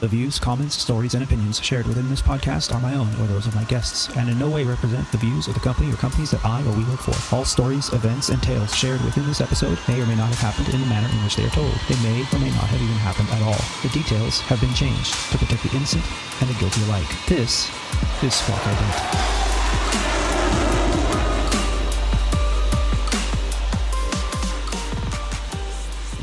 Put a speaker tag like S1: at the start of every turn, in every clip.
S1: The views, comments, stories, and opinions shared within this podcast are my own or those of my guests, and in no way represent the views of the company or companies that I or we work for. All stories, events, and tales shared within this episode may or may not have happened in the manner in which they are told. They may or may not have even happened at all. The details have been changed to protect the innocent and the guilty alike. This is Squawk Ident.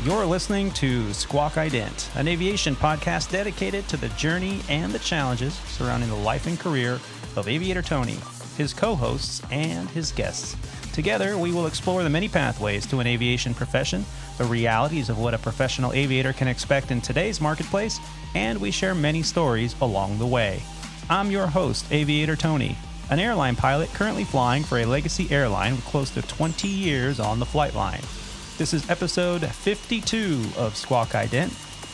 S2: You're listening to Squawk Ident, an aviation podcast dedicated to the journey and the challenges surrounding the life and career of Aviator Tony, his co-hosts, and his guests. Together, we will explore the many pathways to an aviation profession, the realities of what a professional aviator can expect in today's marketplace, and we share many stories along the way. I'm your host, Aviator Tony, an airline pilot currently flying for a legacy airline with close to 20 years on the flight line. This is episode 52 of Squawk Ident,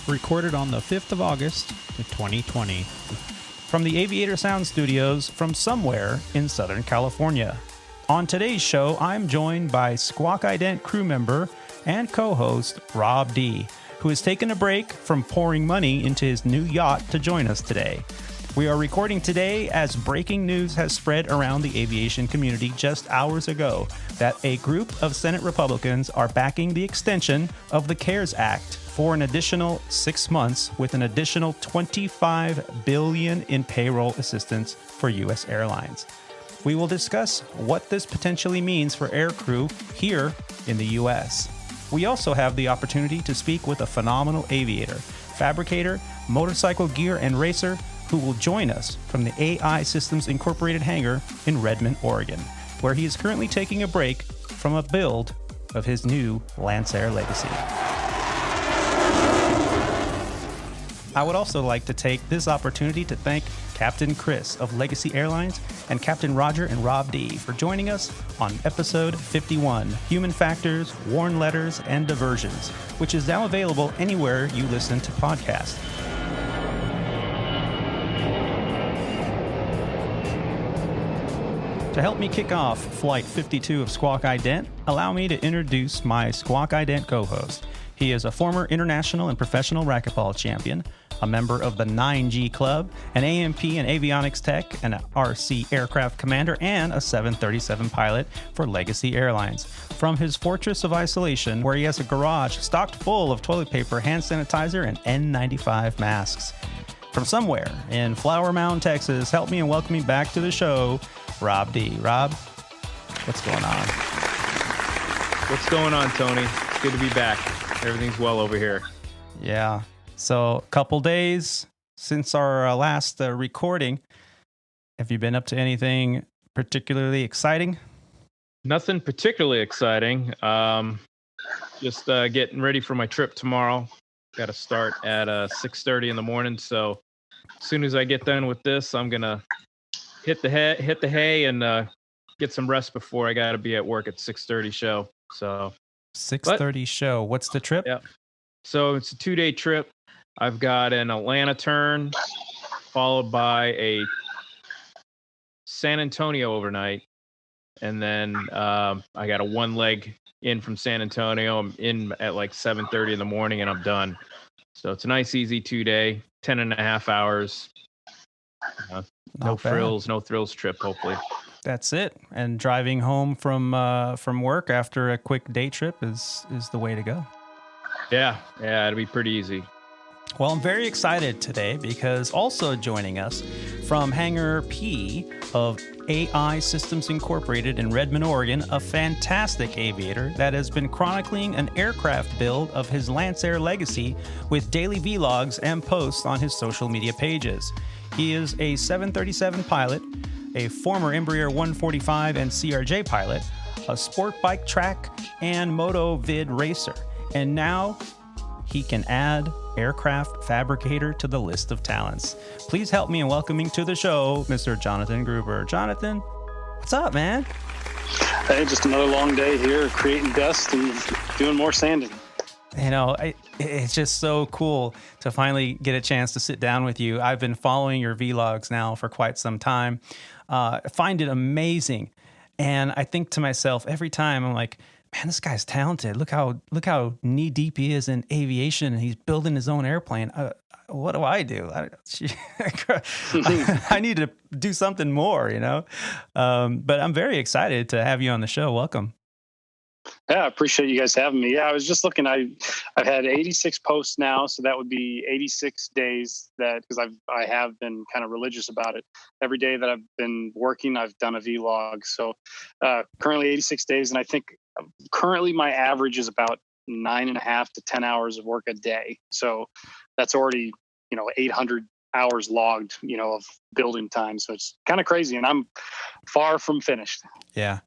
S2: recorded on the 5th of August, 2020, from the Aviator Sound Studios from somewhere in Southern California. On today's show, I'm joined by Squawk Ident crew member and co-host Rob D., who has taken a break from pouring money into his new yacht to join us today. We are recording today as breaking news has spread around the aviation community just hours ago that a group of Senate Republicans are backing the extension of the CARES Act for an additional 6 months with an additional $25 billion in payroll assistance for U.S. airlines. We will discuss what this potentially means for aircrew here in the U.S. We also have the opportunity to speak with a phenomenal aviator, fabricator, motorcycle gear, and racer who will join us from the AI Systems Incorporated hangar in Redmond, Oregon, where he is currently taking a break from a build of his new Lancair Legacy. I would also like to take this opportunity to thank Captain Chris of Legacy Airlines and Captain Roger and Rob D. for joining us on episode 51, Human Factors, Warn Letters, and Diversions, which is now available anywhere you listen to podcasts. To help me kick off Flight 52 of Squawk Ident, allow me to introduce my Squawk Ident co-host. He is a former international and professional racquetball champion, a member of the 9G Club, an AMP and avionics tech, an RC aircraft commander, and a 737 pilot for Legacy Airlines. From his fortress of isolation, where he has a garage stocked full of toilet paper, hand sanitizer, and N95 masks. From somewhere in Flower Mound, Texas, help me and welcome me back to the show, Rob D. Rob, what's going on?
S3: What's going on, Tony? It's good to be back. Everything's well over here.
S2: Yeah. So, a couple days since our last recording. Have you been up to anything particularly exciting?
S3: Nothing particularly exciting. Just getting ready for my trip tomorrow. Got to start at 6:30 in the morning. So, as soon as I get done with this, I'm gonna hit the hay and get some rest before I got to be at work at 6:30 show. So
S2: 6:30 show. What's the trip?
S3: Yeah. So it's a 2-day trip. I've got an Atlanta turn followed by a San Antonio overnight. And then I got a one leg in from San Antonio. I'm in at like 7:30 in the morning and I'm done. So it's a nice, easy 2-day, 10 and a half hours. No thrills trip, hopefully.
S2: That's it. And driving home from work after a quick day trip is the way to go.
S3: Yeah, it'll be pretty easy.
S2: Well, I'm very excited today because also joining us from Hangar P of AI Systems Incorporated in Redmond, Oregon, a fantastic aviator that has been chronicling an aircraft build of his Lancair Legacy with daily vlogs and posts on his social media pages. He is a 737 pilot, a former Embraer 145 and CRJ pilot, a sport bike track, and moto vid racer. And now he can add aircraft fabricator to the list of talents. Please help me in welcoming to the show, Mr. Jonathan Gruber. Jonathan, what's up, man?
S4: Hey, just another long day here, creating dust and doing more sanding.
S2: You know, it's just so cool to finally get a chance to sit down with you. I've been following your vlogs now for quite some time. I find it amazing. And I think to myself every time, I'm like, man, this guy's talented. Look how knee deep he is in aviation, and he's building his own airplane. what do I do? I need to do something more, But I'm very excited to have you on the show. Welcome.
S4: Yeah, I appreciate you guys having me. Yeah, I was just looking. I've had 86 posts now, so that would be 86 days that, because I have been kind of religious about it. Every day that I've been working, I've done a vlog. So currently 86 days, and I think currently my average is about 9.5 to 10 hours of work a day. So that's already 800 hours logged, of building time. So it's kind of crazy, and I'm far from finished.
S2: Yeah.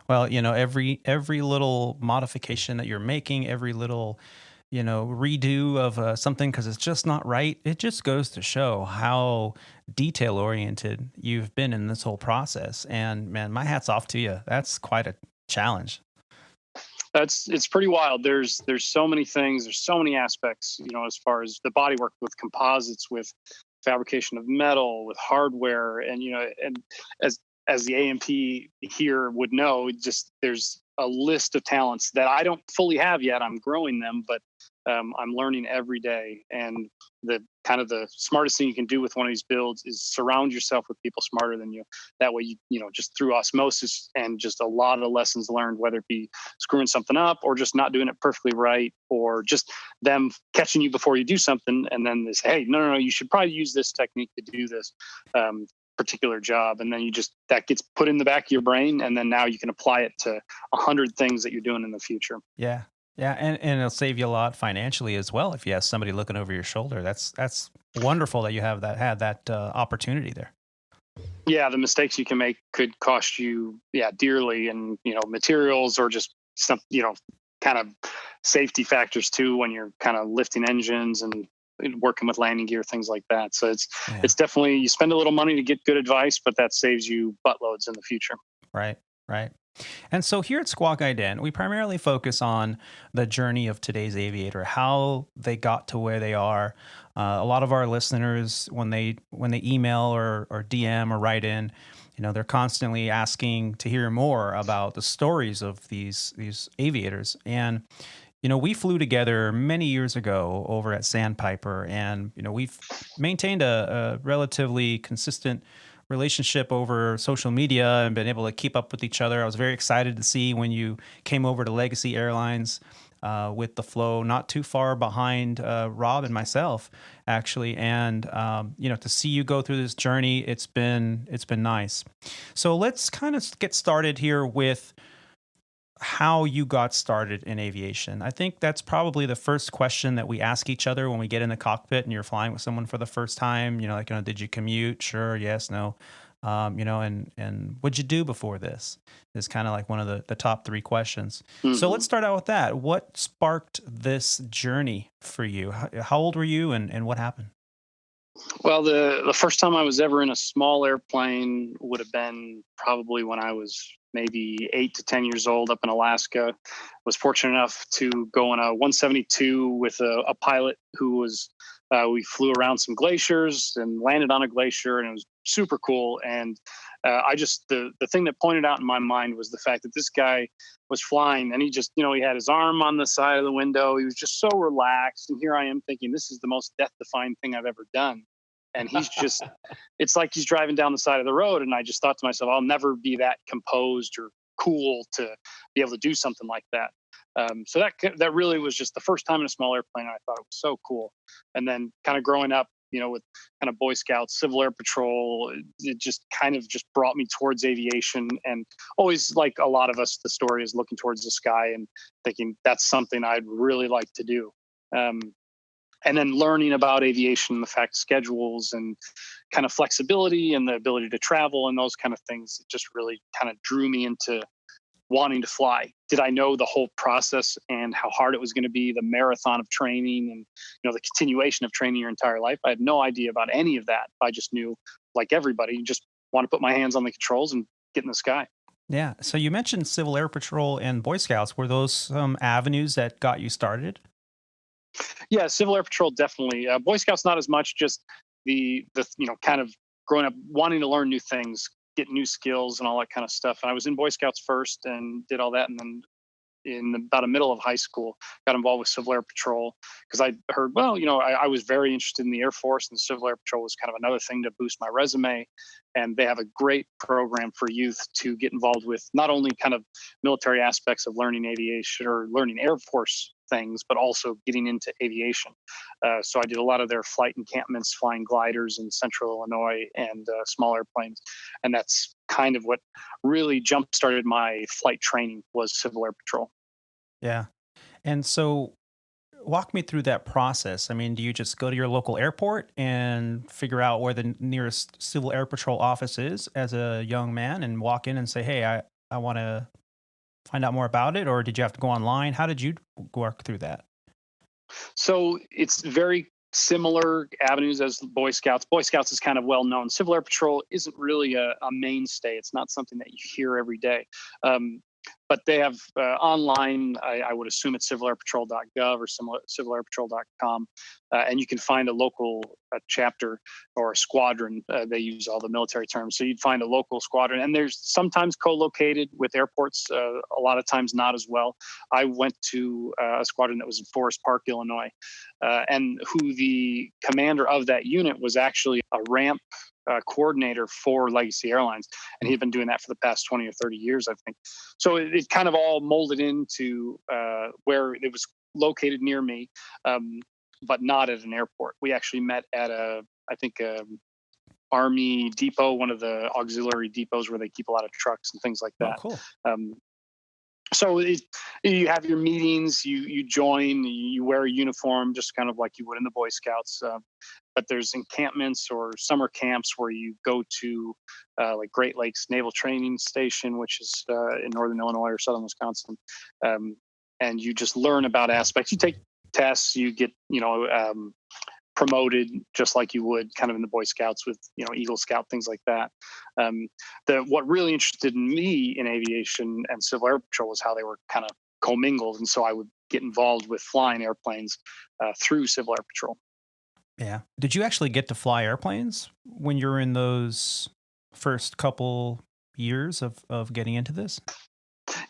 S2: Well, every little modification that you're making, every little, redo of something because it's just not right, it just goes to show how detail oriented you've been in this whole process. And man, my hat's off to you. That's quite a challenge.
S4: It's pretty wild. There's so many things. There's so many aspects, as far as the bodywork, with composites, with fabrication of metal, with hardware, and and as the AMP here would know, just there's a list of talents that I don't fully have yet. I'm growing them, but I'm learning every day. And the kind of the smartest thing you can do with one of these builds is surround yourself with people smarter than you. That way, just through osmosis and just a lot of lessons learned, whether it be screwing something up or just not doing it perfectly right, or just them catching you before you do something. And then they say, hey, no, you should probably use this technique to do this particular job. And then that gets put in the back of your brain. And then now you can apply it to 100 things that you're doing in the future.
S2: Yeah. Yeah, and it'll save you a lot financially as well if you have somebody looking over your shoulder. That's wonderful that you had that opportunity there.
S4: Yeah, the mistakes you can make could cost you dearly, and materials, or just some kind of safety factors too when you're kind of lifting engines and working with landing gear, things like that. So it's definitely, you spend a little money to get good advice, but that saves you buttloads in the future.
S2: Right. And so here at Squawk Ident, we primarily focus on the journey of today's aviator, how they got to where they are. A lot of our listeners, when they email or DM or write in, they're constantly asking to hear more about the stories of these aviators. And we flew together many years ago over at Sandpiper, and we've maintained a relatively consistent relationship over social media and been able to keep up with each other. I was very excited to see when you came over to Legacy Airlines with the flow, not too far behind Rob and myself, actually. And to see you go through this journey, it's been nice. So let's kind of get started here with how you got started in aviation. I think that's probably the first question that we ask each other when we get in the cockpit and you're flying with someone for the first time. Did you commute? Sure, yes, no. And what'd you do before this? Is kind of like one of the top three questions. Mm-hmm. So let's start out with that. What sparked this journey for you? How old were you, and what happened?
S4: Well, the first time I was ever in a small airplane would have been probably when I was maybe 8 to 10 years old up in Alaska. Was fortunate enough to go on a 172 with a pilot who was, we flew around some glaciers and landed on a glacier, and it was super cool. And the thing that pointed out in my mind was the fact that this guy was flying, and he just, he had his arm on the side of the window. He was just so relaxed. And here I am thinking, this is the most death-defying thing I've ever done. And he's just, it's like he's driving down the side of the road. And I just thought to myself, I'll never be that composed or cool to be able to do something like that. So that really was just the first time in a small airplane. And I thought it was so cool. And then kind of growing up, with kind of Boy Scouts, Civil Air Patrol, it just kind of just brought me towards aviation. And always, like a lot of us, the story is looking towards the sky and thinking that's something I'd really like to do. And then learning about aviation, the fact schedules and kind of flexibility and the ability to travel and those kind of things, it just really kind of drew me into wanting to fly. Did I know the whole process and how hard it was going to be, the marathon of training and, the continuation of training your entire life? I had no idea about any of that. I just knew, like everybody, just want to put my hands on the controls and get in the sky.
S2: Yeah. So you mentioned Civil Air Patrol and Boy Scouts. Were those some avenues that got you started?
S4: Yeah, Civil Air Patrol, definitely. Boy Scouts, not as much, just the kind of growing up, wanting to learn new things, get new skills and all that kind of stuff. And I was in Boy Scouts first and did all that. And then in about the middle of high school, got involved with Civil Air Patrol because I heard, well, I was very interested in the Air Force, and Civil Air Patrol was kind of another thing to boost my resume. And they have a great program for youth to get involved with not only kind of military aspects of learning aviation or learning Air Force things, but also getting into aviation. So I did a lot of their flight encampments, flying gliders in central Illinois and small airplanes. And that's kind of what really jump-started my flight training was Civil Air Patrol.
S2: Yeah. And so walk me through that process. I mean, do you just go to your local airport and figure out where the nearest Civil Air Patrol office is as a young man and walk in and say, hey, I want to find out more about it? Or did you have to go online? How did you work through that?
S4: So it's very similar avenues as Boy Scouts. Boy Scouts is kind of well known. Civil Air Patrol isn't really a mainstay. It's not something that you hear every day. But they have online, I would assume it's civilairpatrol.gov or civilairpatrol.com. And you can find a local chapter or a squadron. They use all the military terms. So you'd find a local squadron. And there's sometimes co-located with airports, a lot of times not as well. I went to a squadron that was in Forest Park, Illinois, and who the commander of that unit was actually a ramp coordinator for Legacy Airlines, and he'd been doing that for the past 20 or 30 years, I think. So it kind of all molded into where it was located near me, but not at an airport. We actually met at I think Army depot, one of the auxiliary depots where they keep a lot of trucks and things like that.
S2: Oh, cool.
S4: So you have your meetings, you join, you wear a uniform, just kind of like you would in the Boy Scouts. But there's encampments or summer camps where you go to like Great Lakes Naval Training Station, which is in northern Illinois or southern Wisconsin. And you just learn about aspects. You take tests, you get, promoted just like you would kind of in the Boy Scouts with, Eagle Scout, things like that. What really interested me in aviation and Civil Air Patrol was how they were kind of commingled. And so I would get involved with flying airplanes through Civil Air Patrol.
S2: Yeah. Did you actually get to fly airplanes when you were in those first couple years of getting into this?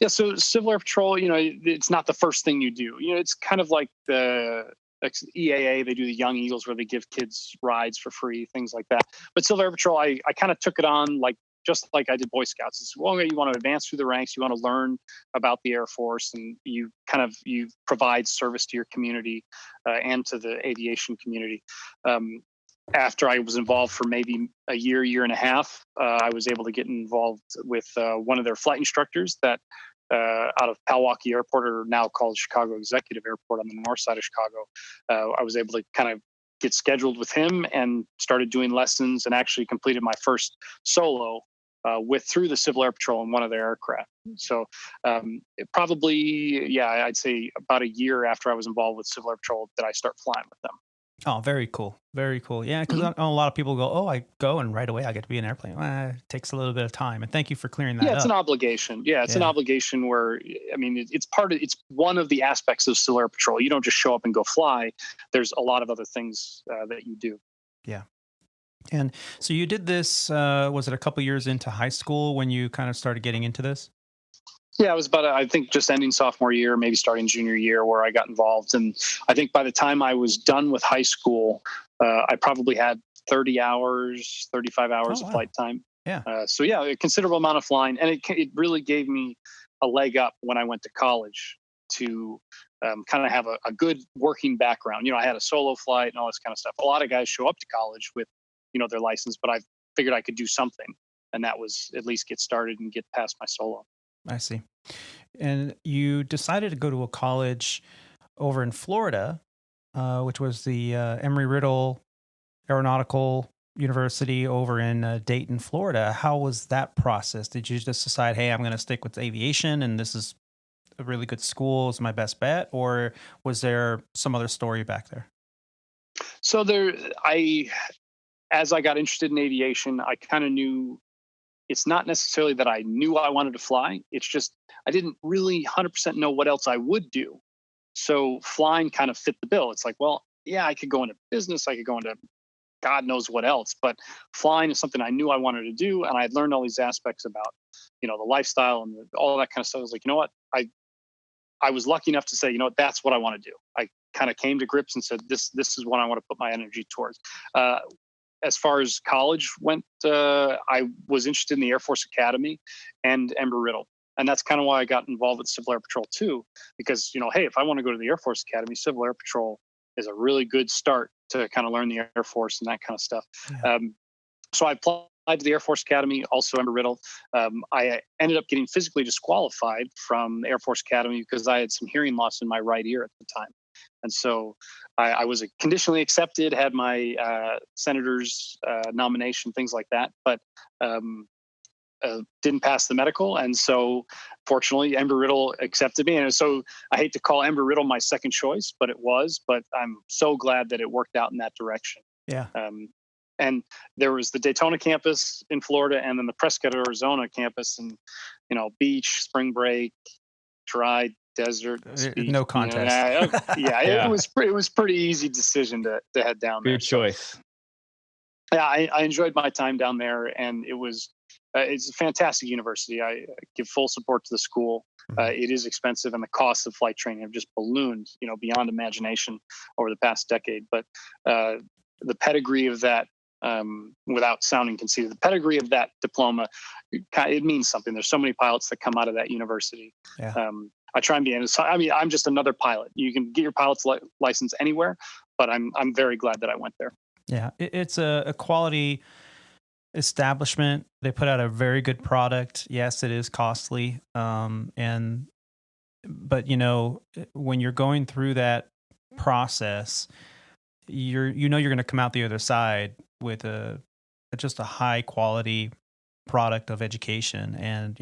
S4: Yeah. So Civil Air Patrol, it's not the first thing you do. It's kind of like the EAA, they do the Young Eagles where they give kids rides for free, things like that. But Civil Air Patrol, I kind of took it on just like I did Boy Scouts. It's, well, you want to advance through the ranks, you want to learn about the Air Force, and you provide service to your community and to the aviation community. After I was involved for maybe a year and a half, I was able to get involved with one of their flight instructors that out of Palwaukee Airport, or now called Chicago Executive Airport on the north side of Chicago. I was able to kind of get scheduled with him and started doing lessons, and actually completed my first solo through the Civil Air Patrol in one of their aircraft. So I'd say about a year after I was involved with Civil Air Patrol did I start flying with them.
S2: Oh, very cool. Very cool. Yeah, because I know a lot of people go, I go and right away I get to be an airplane. Well, it takes a little bit of time. And thank you for clearing that up.
S4: Yeah, it's an obligation. Yeah, it's an obligation where, it's one of the aspects of Civil Air Patrol. You don't just show up and go fly. There's a lot of other things that you do.
S2: Yeah. And so you did this, was it a couple years into high school when you kind of started getting into this?
S4: Yeah, it was about, I think, just ending sophomore year, maybe starting junior year, where I got involved. And I think by the time I was done with high school, I probably had 35 hours of flight time.
S2: Yeah.
S4: A considerable amount of flying. And it really gave me a leg up when I went to college to kind of have a good working background. I had a solo flight and all this kind of stuff. A lot of guys show up to college with, their license, but I figured I could do something. And that was at least get started and get past my solo.
S2: I see. And you decided to go to a college over in Florida, which was the Embry-Riddle Aeronautical University over in Dayton, Florida. How was that process? Did you just decide, hey, I'm going to stick with aviation and this is a really good school, is my best bet? Or was there some other story back there?
S4: So as I got interested in aviation, I kind of knew it's not necessarily that I knew I wanted to fly. It's just I didn't really 100% know what else I would do. So flying kind of fit the bill. It's like, well, yeah, I could go into business. I could go into God knows what else. But flying is something I knew I wanted to do. And I had learned all these aspects about, the lifestyle and all that kind of stuff. I was like, you know what? I was lucky enough to say, that's what I want to do. I kind of came to grips and said, this is what I want to put my energy towards. As far as college went, I was interested in the Air Force Academy and Embry-Riddle. And that's kind of why I got involved with Civil Air Patrol too, because, hey, if I want to go to the Air Force Academy, Civil Air Patrol is a really good start to kind of learn the Air Force and that kind of stuff.
S2: Yeah.
S4: So I applied to the Air Force Academy, also Embry-Riddle. I ended up getting physically disqualified from the Air Force Academy because I had some hearing loss in my right ear at the time. And so I was conditionally accepted, had my senator's nomination, things like that, but didn't pass the medical. And so fortunately, Embry-Riddle accepted me. And so I hate to call Embry-Riddle my second choice, but it was. But I'm so glad that it worked out in that direction.
S2: Yeah.
S4: And there was the Daytona campus in Florida and then the Prescott, Arizona campus, and, beach, spring break, dry, desert, speech,
S2: no contest.
S4: Yeah. It was pretty easy decision to head down there.
S3: Good choice.
S4: Yeah, I enjoyed my time down there, and it's a fantastic university. I give full support to the school. It is expensive, and the costs of flight training have just ballooned, beyond imagination over the past decade. But the pedigree of that, without sounding conceited, the pedigree of that diploma, it means something. There's so many pilots that come out of that university.
S2: Yeah.
S4: I try and be honest. I mean, I'm just another pilot. You can get your pilot's license anywhere, but I'm very glad that I went there.
S2: Yeah, it's a quality establishment. They put out a very good product. Yes, it is costly. But when you're going through that process, you're going to come out the other side with just a high quality product of education. And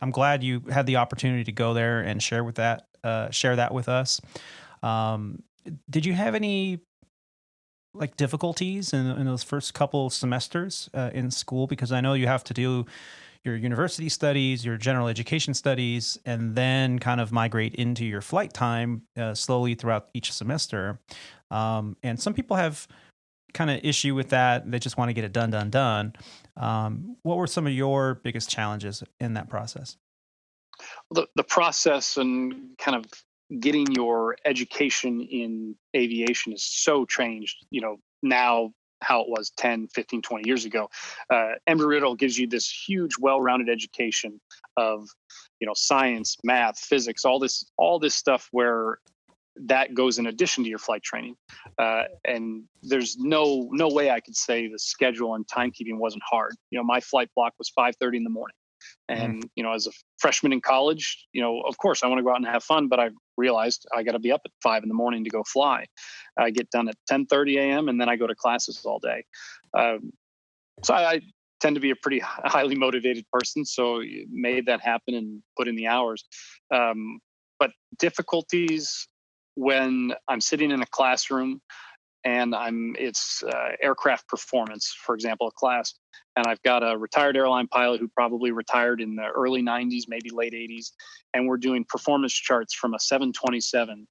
S2: I'm glad you had the opportunity to go there and share that with us. Did you have any difficulties in those first couple semesters in school? Because I know you have to do your university studies, your general education studies, and then kind of migrate into your flight time slowly throughout each semester. And some people have kind of issue with that. They just want to get it done. What were some of your biggest challenges in that process?
S4: The process and kind of getting your education in aviation is so changed, now how it was 10, 15, 20 years ago. Embry-Riddle gives you this huge, well-rounded education of, science, math, physics, all this stuff where that goes in addition to your flight training. And there's no way I could say the schedule and timekeeping wasn't hard. My flight block was 5:30 in the morning. And, as a freshman in college, of course I want to go out and have fun, but I realized I got to be up at 5 a.m. to go fly. I get done at 10:30 a.m. and then I go to classes all day. So I tend to be a pretty highly motivated person. So made that happen and put in the hours. But difficulties when I'm sitting in a classroom and it's aircraft performance, for example, a class, and I've got a retired airline pilot who probably retired in the early 90s, maybe late 80s, and we're doing performance charts from a 727.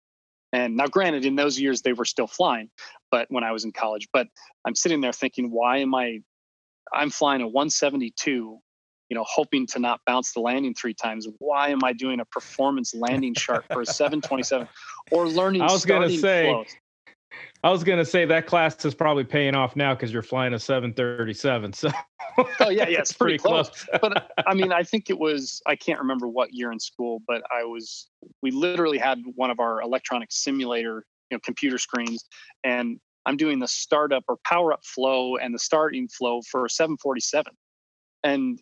S4: And now, granted, in those years they were still flying, but when I was in college, but I'm sitting there thinking, I'm flying a 172, hoping to not bounce the landing 3 times. Why am I doing a performance landing chart for a 727 or learning starting flows?
S3: I was going to say that class is probably paying off now because you're flying a 737. So
S4: oh yeah, it's pretty close. But I mean, I think it was, I can't remember what year in school, but we literally had one of our electronic simulator, computer screens, and I'm doing the startup or power up flow and the starting flow for a 747. And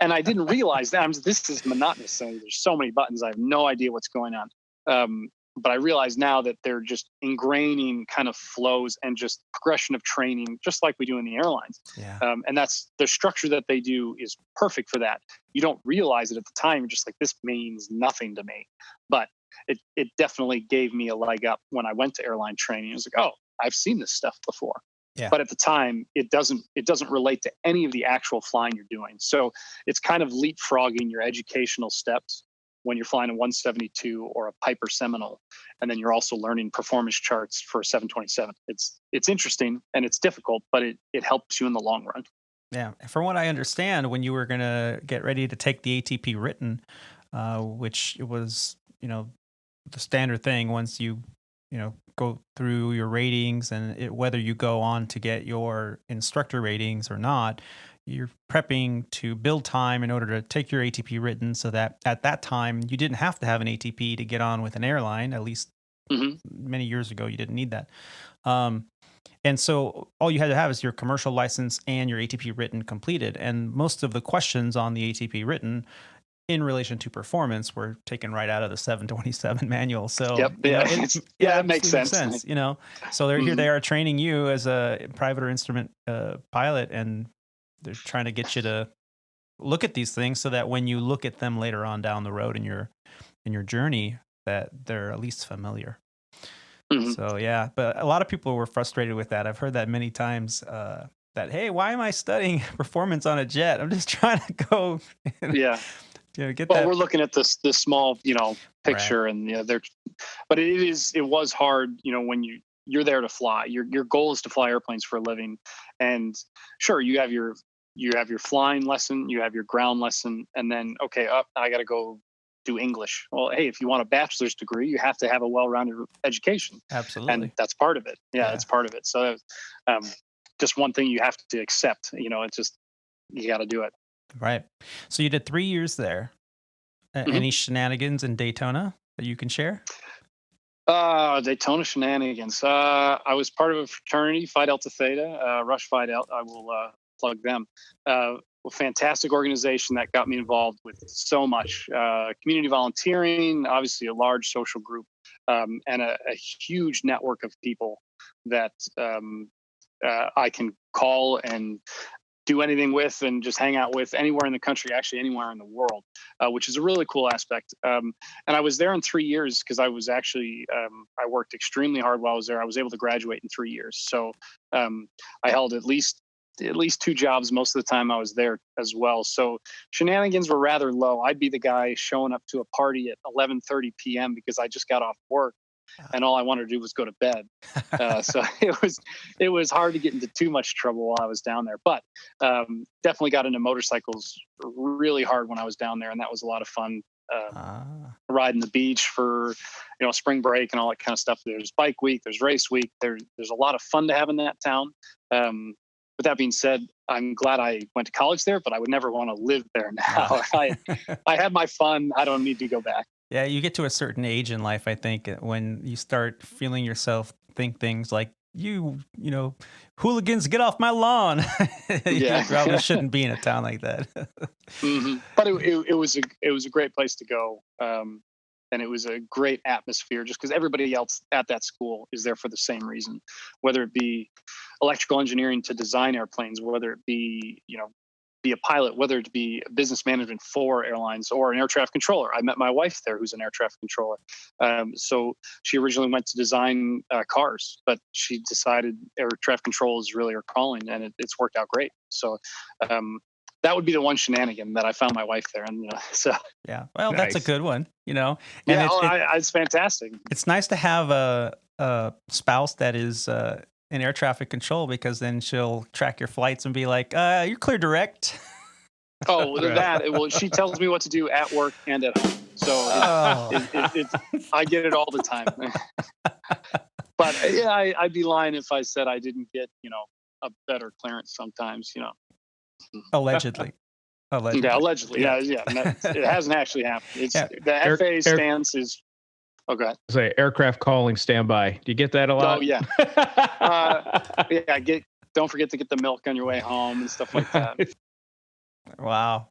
S4: I didn't realize that. This is monotonous. There's so many buttons. I have no idea what's going on. But I realize now that they're just ingraining kind of flows and just progression of training, just like we do in the airlines.
S2: Yeah.
S4: And that's the structure that they do is perfect for that. You don't realize it at the time. You're just like, this means nothing to me. But it definitely gave me a leg up when I went to airline training. It was like, oh, I've seen this stuff before.
S2: Yeah.
S4: But at the time, it doesn't relate to any of the actual flying you're doing. So it's kind of leapfrogging your educational steps when you're flying a 172 or a Piper Seminole, and then you're also learning performance charts for a 727. It's interesting and it's difficult, but it helps you in the long run.
S2: Yeah. From what I understand, when you were going to get ready to take the ATP written, which it was the standard thing once you go through your ratings and whether you go on to get your instructor ratings or not, you're prepping to build time in order to take your ATP written, so that at that time you didn't have to have an ATP to get on with an airline. At least many years ago, you didn't need that. And so all you had to have is your commercial license and your ATP written completed. And most of the questions on the ATP written in relation to performance were taken right out of the 727 manual. So
S4: that makes sense.
S2: So here they are training you as a private or instrument pilot, and they're trying to get you to look at these things so that when you look at them later on down the road in your journey, that they're at least familiar. So yeah, but a lot of people were frustrated with that. I've heard that many times. That, hey, why am I studying performance on a jet? I'm just trying to go. Get that.
S4: We're looking at this small, picture, right. And but it was hard, when you're there to fly. Your goal is to fly airplanes for a living, and sure, you have your flying lesson, you have your ground lesson, and then I got to go do English. Well, hey, if you want a bachelor's degree, you have to have a well-rounded education.
S2: Absolutely,
S4: and that's part of it. Yeah, that's part of it. So, just one thing you have to accept. It's just you got to do it.
S2: Right. So you did 3 years there. Any shenanigans in Daytona that you can share?
S4: Daytona shenanigans. I was part of a fraternity, Phi Delta Theta, Rush Phi Delta. I will plug them. A fantastic organization that got me involved with so much community volunteering, obviously a large social group, and a huge network of people that I can call and do anything with and just hang out with anywhere in the country, actually anywhere in the world, which is a really cool aspect. And I was there in 3 years because I was actually, I worked extremely hard while I was there. I was able to graduate in 3 years. So I held at least 2 jobs most of the time I was there as well. So shenanigans were rather low. I'd be the guy showing up to a party at 11:30 p.m. because I just got off work. And all I wanted to do was go to bed. So it was hard to get into too much trouble while I was down there. But definitely got into motorcycles really hard when I was down there, and that was a lot of fun. Riding the beach for spring break and all that kind of stuff. There's bike week, there's race week. There's a lot of fun to have in that town. With that being said, I'm glad I went to college there, but I would never want to live there now. I had my fun. I don't need to go back.
S2: Yeah, you get to a certain age in life, I think, when you start feeling yourself think things like, hooligans, get off my lawn. You probably shouldn't be in a town like that.
S4: But it was a great place to go. And it was a great atmosphere just because everybody else at that school is there for the same reason, whether it be electrical engineering to design airplanes, whether it be, be a pilot, whether it be business management for airlines or an air traffic controller. I met my wife there who's an air traffic controller. So she originally went to design cars, but she decided air traffic control is really her calling, and it's worked out great. So that would be the one shenanigan that I found my wife there. And, so.
S2: Yeah, well, nice. That's a good one, And
S4: it's fantastic.
S2: It's nice to have a spouse that is in air traffic control, because then she'll track your flights and be like, you're clear direct.
S4: She tells me what to do at work and at home. So I get it all the time. But I'd be lying if I said I didn't get, a better clearance sometimes,
S2: Allegedly.
S4: Yeah, allegedly. Yeah. It hasn't actually happened. The FAA stance is. Oh, go ahead.
S3: Say aircraft calling standby. Do you get that a lot?
S4: Oh, yeah. Don't forget to get the milk on your way home and stuff like that.
S2: Wow.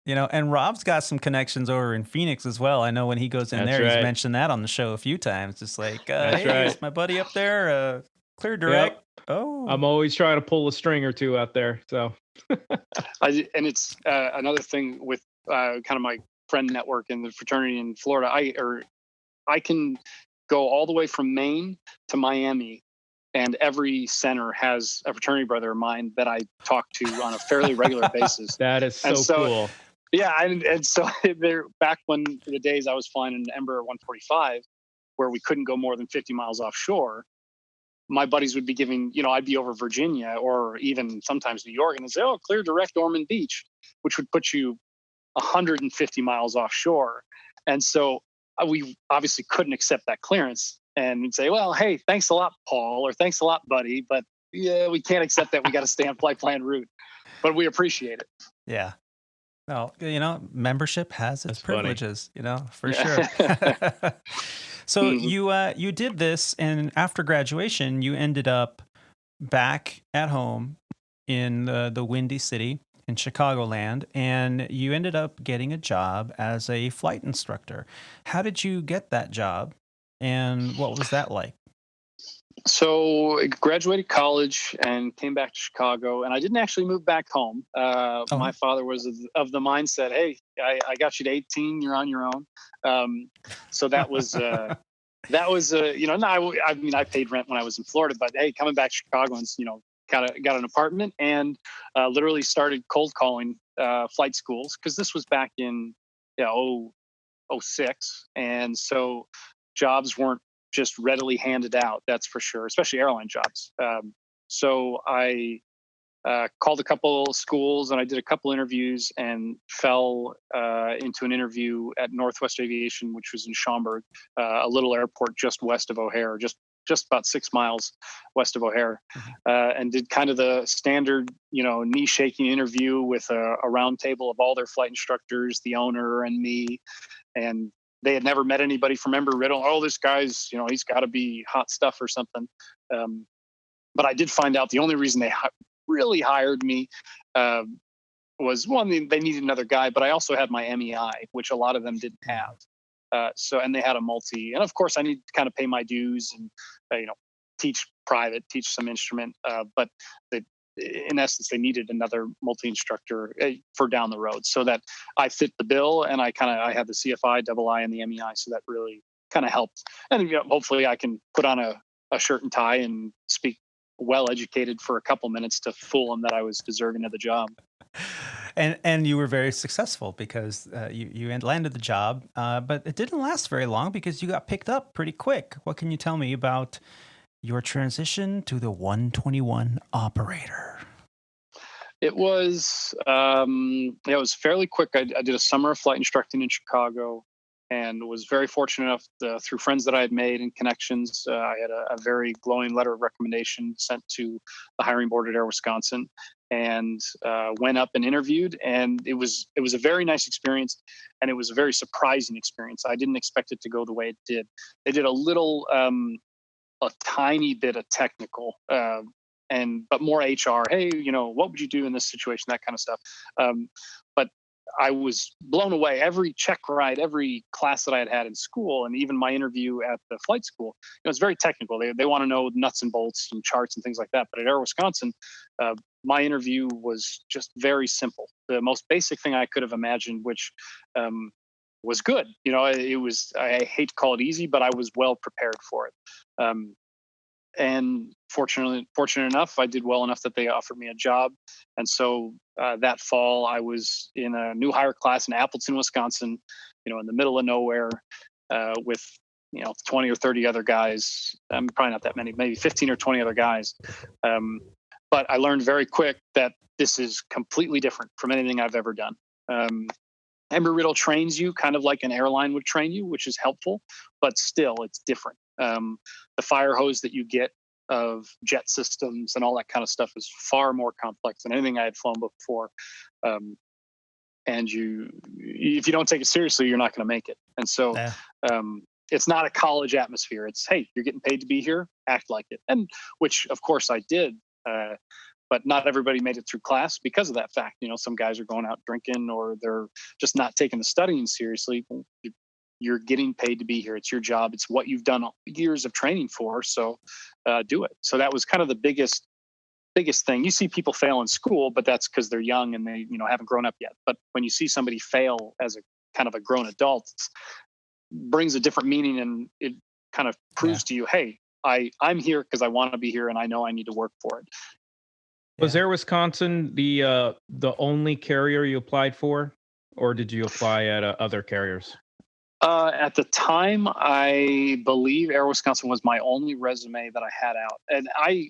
S2: And Rob's got some connections over in Phoenix as well. I know when he goes in there, he's mentioned that on the show a few times. Just like, hey, it's my buddy up there, clear direct. Yep. Oh,
S3: I'm always trying to pull a string or two out there. So,
S4: and it's another thing with kind of my friend network in the fraternity in Florida. I can go all the way from Maine to Miami, and every center has a fraternity brother of mine that I talk to on a fairly regular basis.
S3: That is so cool.
S4: Yeah, and so back when the days I was flying an Embraer 145, where we couldn't go more than 50 miles offshore, my buddies would be giving, I'd be over Virginia or even sometimes New York, and they'd say, "Oh, clear direct Ormond Beach," which would put you 150 miles offshore. And so we obviously couldn't accept that clearance and we'd say, well, hey, thanks a lot, Paul, or thanks a lot, buddy, but yeah, we can't accept that. We got to stay on flight plan route, but we appreciate it.
S2: Yeah. Well, membership has its privileges, for
S4: Yeah.
S2: sure. So
S4: Mhm.
S2: you did this, and after graduation, you ended up back at home in the Windy City in Chicagoland, and you ended up getting a job as a flight instructor. How did you get that job, and what was that like?
S4: So I graduated college and came back to Chicago, and I didn't actually move back home. My
S2: Oh,
S4: father was of the mindset, "Hey, I got you to 18. You're on your own." Um, so no, I mean, I paid rent when I was in Florida, but hey, coming back to Chicago and got an apartment and literally started cold calling flight schools because this was back in '06, and so jobs weren't just readily handed out. That's for sure, especially airline jobs. So I called a couple schools and I did a couple interviews and fell into an interview at Northwest Aviation, which was in Schaumburg, a little airport just west of O'Hare, just about 6 miles west of O'Hare,
S2: mhm.
S4: and did kind of the standard, knee shaking interview with a round table of all their flight instructors, the owner, and me. And they had never met anybody from Embry-Riddle. Oh, this guy's, he's got to be hot stuff or something. Um, but I did find out the only reason they really hired me uh, was one, they needed another guy, but I also had my MEI, which a lot of them didn't have. And they had a multi, and of course I need to kind of pay my dues and, teach private, teach some instrument. But they, in essence, they needed another multi instructor for down the road, so that I fit the bill, and I had the CFI, double I, and the MEI, so that really kind of helped. And hopefully I can put on a shirt and tie and speak well educated for a couple minutes to fool them that I was deserving of the job.
S2: And you were very successful because you landed the job, but it didn't last very long because you got picked up pretty quick. What can you tell me about your transition to the 121 operator?
S4: It was fairly quick. I did a summer of flight instructing in Chicago, and was very fortunate enough through friends that I had made and connections. I had a very glowing letter of recommendation sent to the hiring board at Air Wisconsin, and went up and interviewed. And it was a very nice experience, and it was a very surprising experience. I didn't expect it to go the way it did. They did a tiny bit of technical, but more HR. Hey, what would you do in this situation? That kind of stuff. But I was blown away. Every check ride, every class that I had had in school, and even my interview at the flight school, it's very technical. They want to know nuts and bolts and charts and things like that. But at Air Wisconsin, my interview was just very simple. The most basic thing I could have imagined, which was good. It was. I hate to call it easy, but I was well prepared for it. And fortunate enough, I did well enough that they offered me a job. And so that fall, I was in a new hire class in Appleton, Wisconsin, in the middle of nowhere, with 20 or 30 other guys. Probably not that many, maybe 15 or 20 other guys. But I learned very quick that this is completely different from anything I've ever done. Embry-Riddle trains you kind of like an airline would train you, which is helpful, but still it's different. The fire hose that you get of jet systems and all that kind of stuff is far more complex than anything I had flown before. And if you don't take it seriously, you're not going to make it. And so
S2: Yeah.
S4: it's not a college atmosphere. It's, hey, you're getting paid to be here, act like it. And which of course I did. But not everybody made it through class because of that fact. Some guys are going out drinking, or they're just not taking the studying seriously. You're getting paid to be here. It's your job. It's what you've done years of training for. So do it. So that was kind of the biggest thing. You see people fail in school, but that's because they're young and they haven't grown up yet. But when you see somebody fail as a kind of a grown adult, it brings a different meaning, and it kind of proves to you, hey, I'm here because I want to be here, and I know I need to work for it.
S3: Was Air Wisconsin the only carrier you applied for, or did you apply at other carriers?
S4: At the time, I believe Air Wisconsin was my only resume that I had out, and I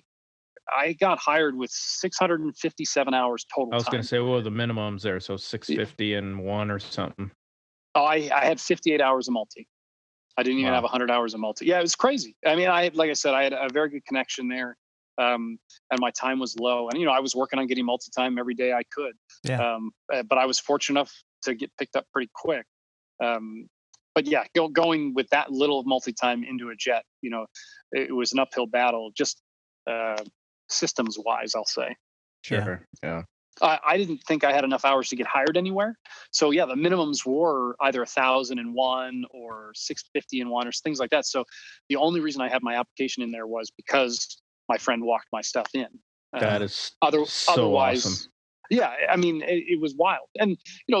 S4: got hired with 657 hours total
S3: I was
S4: time.
S3: going to say, what were the minimums there? So 650 and one or something.
S4: Oh, I had 58 hours of multi. I didn't even
S3: Wow.
S4: have 100 hours of multi. Yeah, it was crazy. I mean, like I said, I had a very good connection there, and my time was low. And I was working on getting multi time every day I could.
S2: Yeah.
S4: But I was fortunate enough to get picked up pretty quick. But yeah, going with that little of multi time into a jet, it was an uphill battle, just systems wise, I'll say.
S3: Sure. Yeah.
S4: I didn't think I had enough hours to get hired anywhere. So yeah, the minimums were either 1,001 or 650 or things like that. So the only reason I had my application in there was because my friend walked my stuff in.
S3: That is so
S4: Otherwise,
S3: awesome.
S4: yeah, I mean, it was wild. And,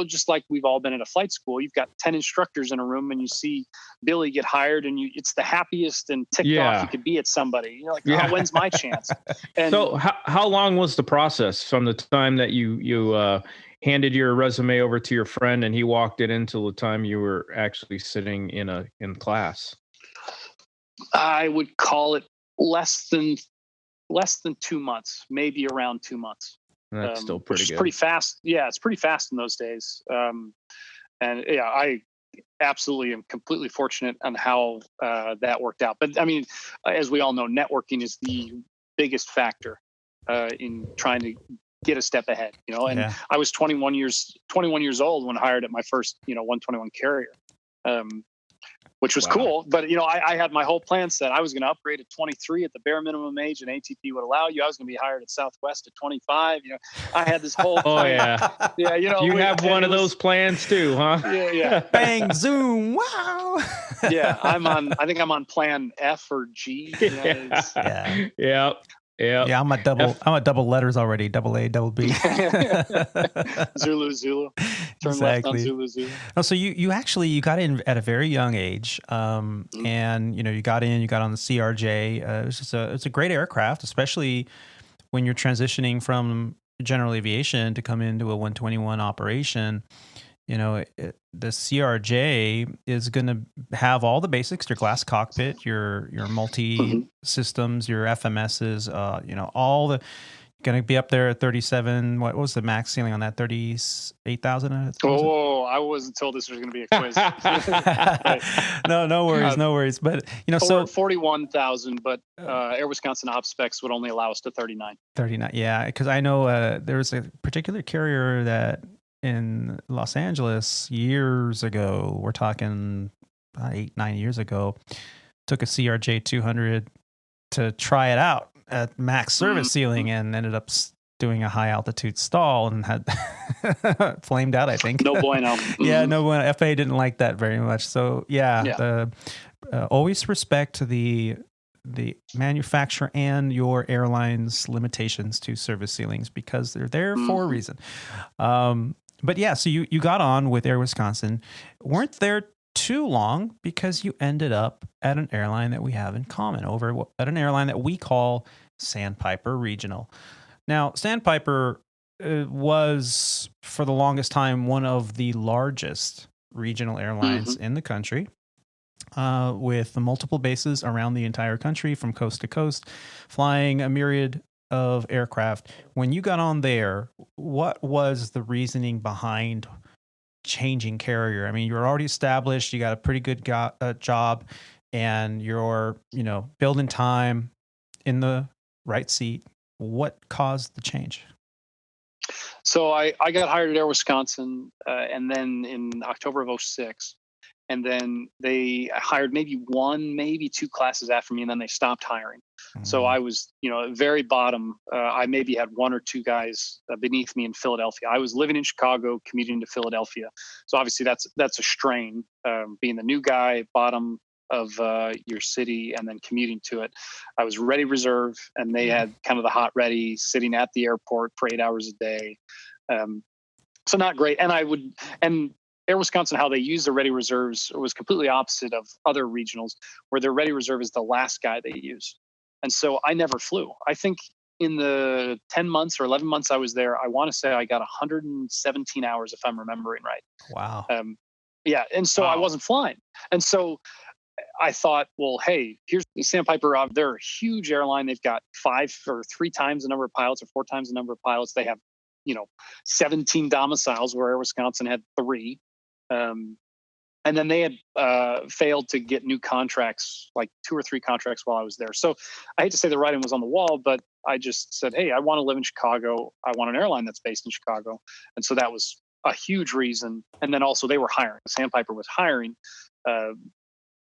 S4: just like we've all been at a flight school, you've got 10 instructors in a room and you see Billy get hired and it's the happiest and ticked off you could be at somebody. You're like, oh, when's my chance? And
S3: so how long was the process from the time that you handed your resume over to your friend and he walked it until the time you were actually sitting in class?
S4: I would call it less than 2 months, maybe around 2 months.
S3: That's still pretty good.
S4: Pretty fast. Yeah, it's pretty fast in those days. And yeah, I absolutely am completely fortunate on how that worked out. But I mean, as we all know, networking is the biggest factor in trying to get a step ahead. And I was 21 years old when hired at my first 121 carrier. Which was cool. But, I had my whole plan set. I was going to upgrade at 23 at the bare minimum age and ATP would allow you. I was going to be hired at Southwest at 25. I had this whole plan.
S3: Oh, yeah.
S4: Yeah,
S3: you have one of those plans too, huh?
S4: Yeah.
S2: Bang, zoom, wow.
S4: Yeah, I think I'm on plan F or G.
S2: Yeah, I'm at double letters already. Double A, double B.
S4: Zulu. Turn left on Zulu.
S2: Oh, so you got in at a very young age, and you got on the CRJ. It's a great aircraft, especially when you're transitioning from general aviation to come into a 121 operation. The CRJ is going to have all the basics: your glass cockpit, your multi systems, your FMSs. All the going to be up there at 37. What was the max ceiling on that? 38,000.
S4: Oh, I wasn't told this was going to be a quiz.
S2: No worries. But
S4: 41,000, but Air Wisconsin op specs would only allow us to 39.
S2: 39, yeah, because I know there was a particular carrier that in Los Angeles years ago, we're talking 8-9 years ago, took a CRJ 200 to try it out at max service ceiling and ended up doing a high altitude stall and had flamed out, I think.
S4: No bueno.
S2: Yeah, no bueno. FAA didn't like that very much. So always respect the manufacturer and your airline's limitations to service ceilings because they're there for a reason. But yeah, so you got on with Air Wisconsin, weren't there too long because you ended up at an airline that we have in common over at an airline that we call Sandpiper Regional. Now, Sandpiper was for the longest time one of the largest regional airlines in the country, with multiple bases around the entire country from coast to coast, flying a myriad of aircraft. When you got on there, what was the reasoning behind changing carrier? I mean, you're already established, you got a pretty good job, and you're, building time in the right seat. What caused the change?
S4: So I got hired at Air Wisconsin, and then in October of 2006. And then they hired maybe two classes after me, and then they stopped hiring. So I was, very bottom. I maybe had one or two guys beneath me in Philadelphia. I was living in Chicago, commuting to Philadelphia. So obviously that's a strain, being the new guy, bottom of your city, and then commuting to it. I was ready reserve, and they had kind of the hot ready sitting at the airport for 8 hours a day. So not great. And Air Wisconsin, how they use the ready reserves was completely opposite of other regionals, where their ready reserve is the last guy they use. And so I never flew. I think in the 10 months or 11 months I was there, I want to say I got 117 hours, if I'm remembering right.
S2: Wow.
S4: Yeah. And so I wasn't flying. And so I thought, well, hey, here's Sandpiper. They're a huge airline. They've got 5 or 3 times the number of pilots or 4 times the number of pilots. They have, 17 domiciles where Air Wisconsin had 3. And then they had failed to get new contracts, like 2 or 3 contracts while I was there. So I hate to say the writing was on the wall, but I just said, hey, I want to live in Chicago. I want an airline that's based in Chicago. And so that was a huge reason. And then also they were hiring. Sandpiper was hiring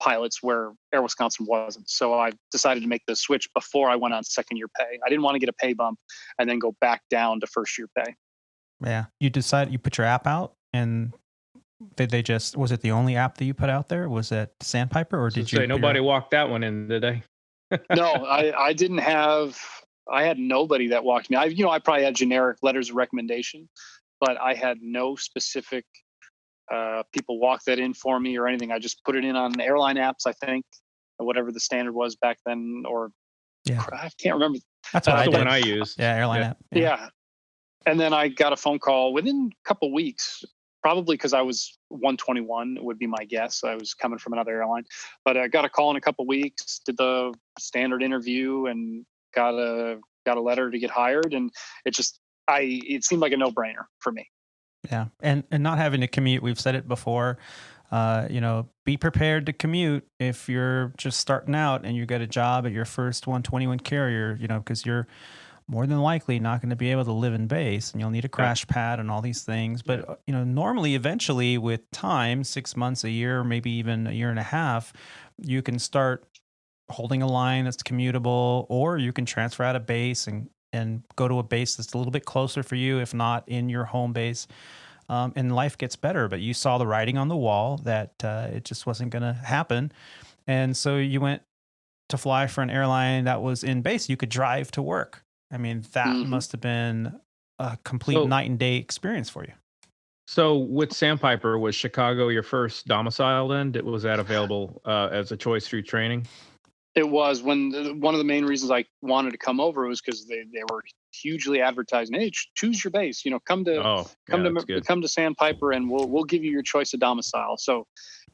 S4: pilots where Air Wisconsin wasn't. So I decided to make the switch before I went on second-year pay. I didn't want to get a pay bump and then go back down to first-year pay.
S2: Yeah. You put your app out, and did they just, was it the only app that you put out there? Was it Sandpiper, or did you?
S3: Nobody walked that one in, did they?
S4: No, I didn't have, I had nobody that walked me. I probably had generic letters of recommendation, but I had no specific people walk that in for me or anything. I just put it in on airline apps, I think, or whatever the standard was back then, or I can't remember.
S2: That's what
S3: the one I used.
S2: Yeah, airline app.
S4: Yeah. And then I got a phone call within a couple weeks, probably because I was 121 would be my guess. I was coming from another airline, but I got a call in a couple weeks, did the standard interview, and got a letter to get hired. And it seemed like a no-brainer for me.
S2: Yeah. And not having to commute, we've said it before, be prepared to commute if you're just starting out and you get a job at your first 121 carrier, because you're more than likely not going to be able to live in base, and you'll need a crash pad and all these things. But, normally, eventually with time, 6 months, a year, maybe even a year and a half, you can start holding a line that's commutable, or you can transfer out of base and go to a base that's a little bit closer for you, if not in your home base. And life gets better. But you saw the writing on the wall that it just wasn't going to happen. And so you went to fly for an airline that was in base. You could drive to work. I mean, that must have been a complete night and day experience for you.
S3: So with Sandpiper, was Chicago your first domicile then? Was that available as a choice through training?
S4: It was. One of the main reasons I wanted to come over was because they were hugely advertising, hey, choose your base, come to Sandpiper, and we'll give you your choice of domicile. So,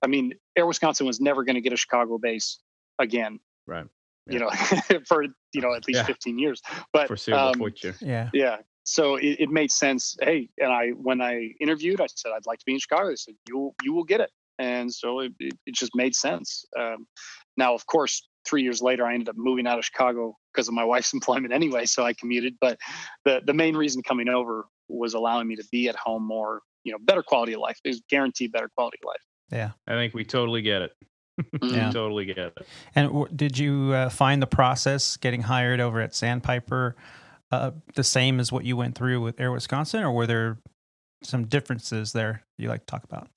S4: I mean, Air Wisconsin was never going to get a Chicago base again.
S3: Right.
S4: For at least 15 years. But
S3: foreseeable future.
S4: Yeah. So it made sense. Hey, and when I interviewed, I said I'd like to be in Chicago. They said you will get it, and so it just made sense. Now, of course, 3 years later, I ended up moving out of Chicago because of my wife's employment anyway. So I commuted, but the main reason coming over was allowing me to be at home more. Better quality of life. There's guaranteed better quality of life.
S2: Yeah,
S3: I think we totally get it.
S2: Yeah,
S3: totally get it.
S2: And did you find the process getting hired over at Sandpiper the same as what you went through with Air Wisconsin, or were there some differences there you like to talk about?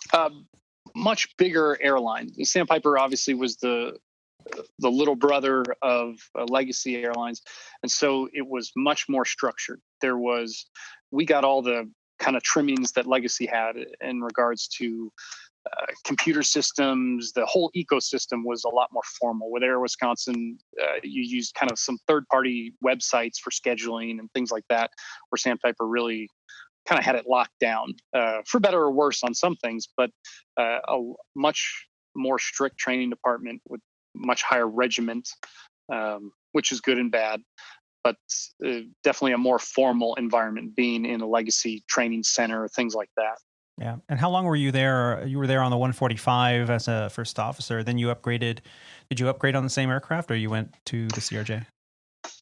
S4: Much bigger airline. Sandpiper obviously was the little brother of Legacy Airlines, and so it was much more structured. We got all the kind of trimmings that Legacy had in regards to computer systems. The whole ecosystem was a lot more formal. With Air Wisconsin, you used kind of some third-party websites for scheduling and things like that, where Sandpiper really kind of had it locked down, for better or worse on some things, but a much more strict training department with much higher regiment, which is good and bad, but definitely a more formal environment being in a Legacy training center, things like that.
S2: Yeah. And how long were you there? You were there on the 145 as a first officer. Then you upgraded. Did you upgrade on the same aircraft, or you went to the CRJ?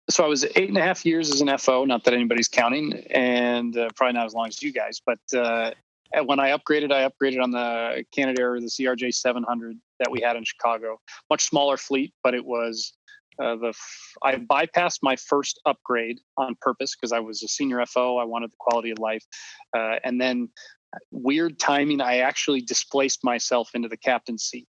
S4: So I was 8.5 years as an FO, not that anybody's counting, and probably not as long as you guys. But when I upgraded on the Canadair, the CRJ 700 that we had in Chicago. Much smaller fleet, but it was I bypassed my first upgrade on purpose because I was a senior FO. I wanted the quality of life, and then weird timing. I actually displaced myself into the captain's seat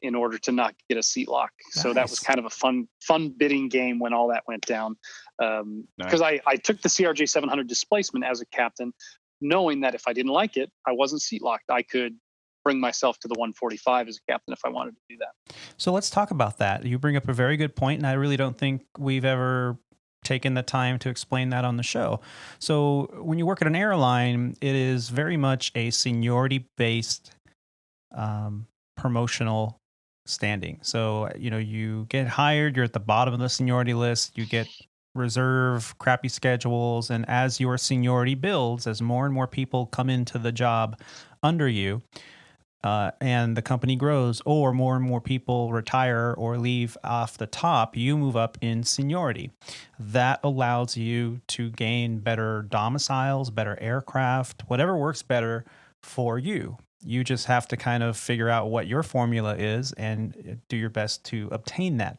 S4: in order to not get a seat lock. Nice. So that was kind of a fun bidding game when all that went down. Because I took the CRJ 700 displacement as a captain, knowing that if I didn't like it, I wasn't seat locked. I could bring myself to the 145 as a captain if I wanted to do that.
S2: So let's talk about that. You bring up a very good point, and I really don't think we've ever taken the time to explain that on the show. So when you work at an airline, it is very much a seniority-based promotional standing. So, you get hired, you're at the bottom of the seniority list, you get reserve, crappy schedules, and as your seniority builds, as more and more people come into the job under you, and the company grows, or more and more people retire or leave off the top, you move up in seniority. That allows you to gain better domiciles, better aircraft, whatever works better for you. You just have to kind of figure out what your formula is and do your best to obtain that.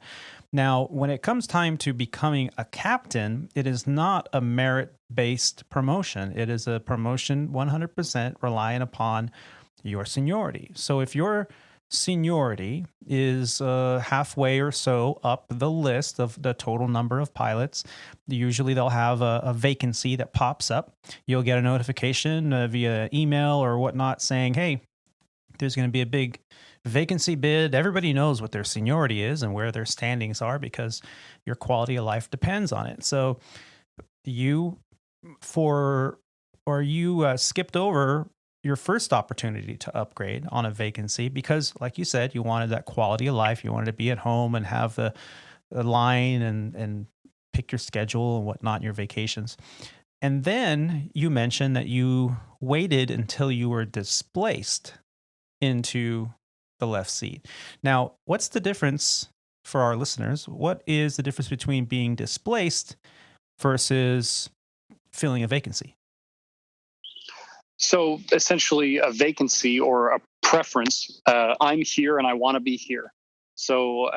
S2: Now, when it comes time to becoming a captain, it is not a merit-based promotion. It is a promotion 100% relying upon your seniority. So if your seniority is halfway or so up the list of the total number of pilots, usually they'll have a vacancy that pops up. You'll get a notification via email or whatnot saying, hey, there's going to be a big vacancy bid. Everybody knows what their seniority is and where their standings are because your quality of life depends on it. So you skipped over your first opportunity to upgrade on a vacancy because, like you said, you wanted that quality of life. You wanted to be at home and have the line and pick your schedule and whatnot in your vacations. And then you mentioned that you waited until you were displaced into the left seat. Now, what's the difference for our listeners? What is the difference between being displaced versus filling a vacancy?
S4: So essentially a vacancy or a preference, I'm here and I want to be here. So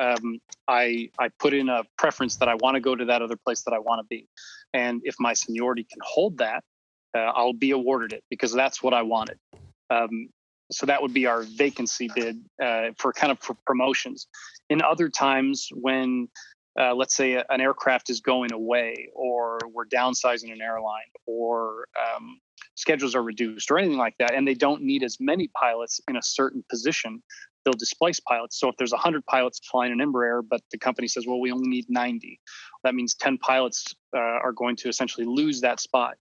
S4: I put in a preference that I want to go to that other place that I want to be. And if my seniority can hold that, I'll be awarded it because that's what I wanted. So that would be our vacancy bid for promotions. In other times when, let's say an aircraft is going away or we're downsizing an airline or schedules are reduced or anything like that, and they don't need as many pilots in a certain position, they'll displace pilots. So if there's 100 pilots flying an Embraer, but the company says, well, we only need 90, that means 10 pilots are going to essentially lose that spot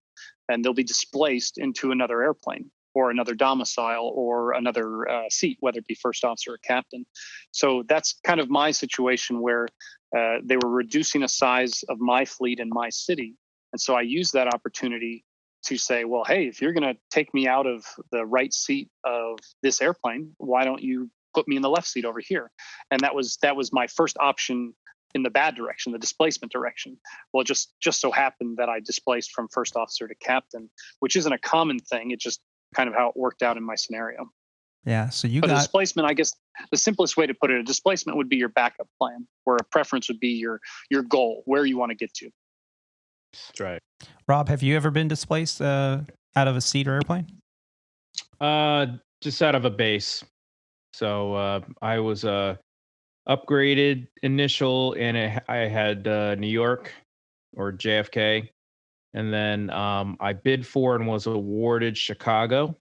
S4: and they'll be displaced into another airplane or another domicile or another seat, whether it be first officer or captain. So that's kind of my situation where they were reducing a size of my fleet in my city. And so I used that opportunity to say, well, hey, if you're going to take me out of the right seat of this airplane, why don't you put me in the left seat over here? And that was my first option in the bad direction, the displacement direction. Well, it just so happened that I displaced from first officer to captain, which isn't a common thing. It just kind of how it worked out in my scenario.
S2: Yeah. So
S4: a displacement, I guess the simplest way to put it, a displacement would be your backup plan, where a preference would be your goal, where you want to get to.
S3: That's right.
S2: Rob, have you ever been displaced out of a seat or airplane?
S3: Just out of a base. So I was upgraded initial, and I had New York or JFK, and then I bid for and was awarded Chicago,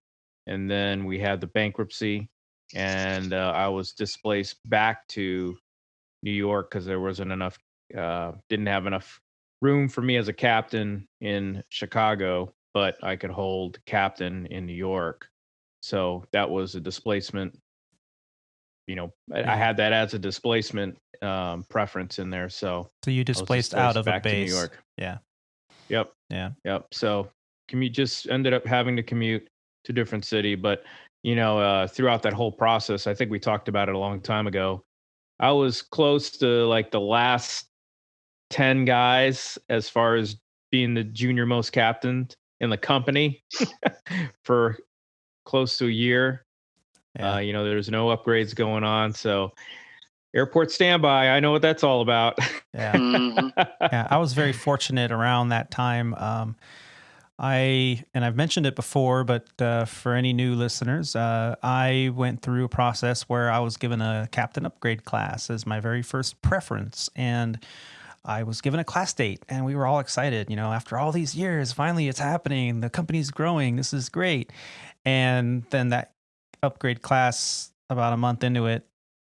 S3: and then we had the bankruptcy, and I was displaced back to New York because there wasn't enough, didn't have enough room for me as a captain in Chicago, but I could hold captain in New York. So that was a displacement. I had that as a displacement preference in there. So
S2: you displaced out of a base.
S3: To New York.
S2: Yeah.
S3: Yep.
S2: Yeah.
S3: Yep. So just ended up having to commute to a different city. But, throughout that whole process, I think we talked about it a long time ago. I was close to like the last 10 guys as far as being the junior most captain in the company for close to a year. Yeah. There's no upgrades going on. So airport standby, I know what that's all about.
S2: Yeah. Yeah. I was very fortunate around that time. I've mentioned it before, but for any new listeners, I went through a process where I was given a captain upgrade class as my very first preference. And I was given a class date and we were all excited, after all these years, finally it's happening. The company's growing. This is great. And then that upgrade class, about a month into it,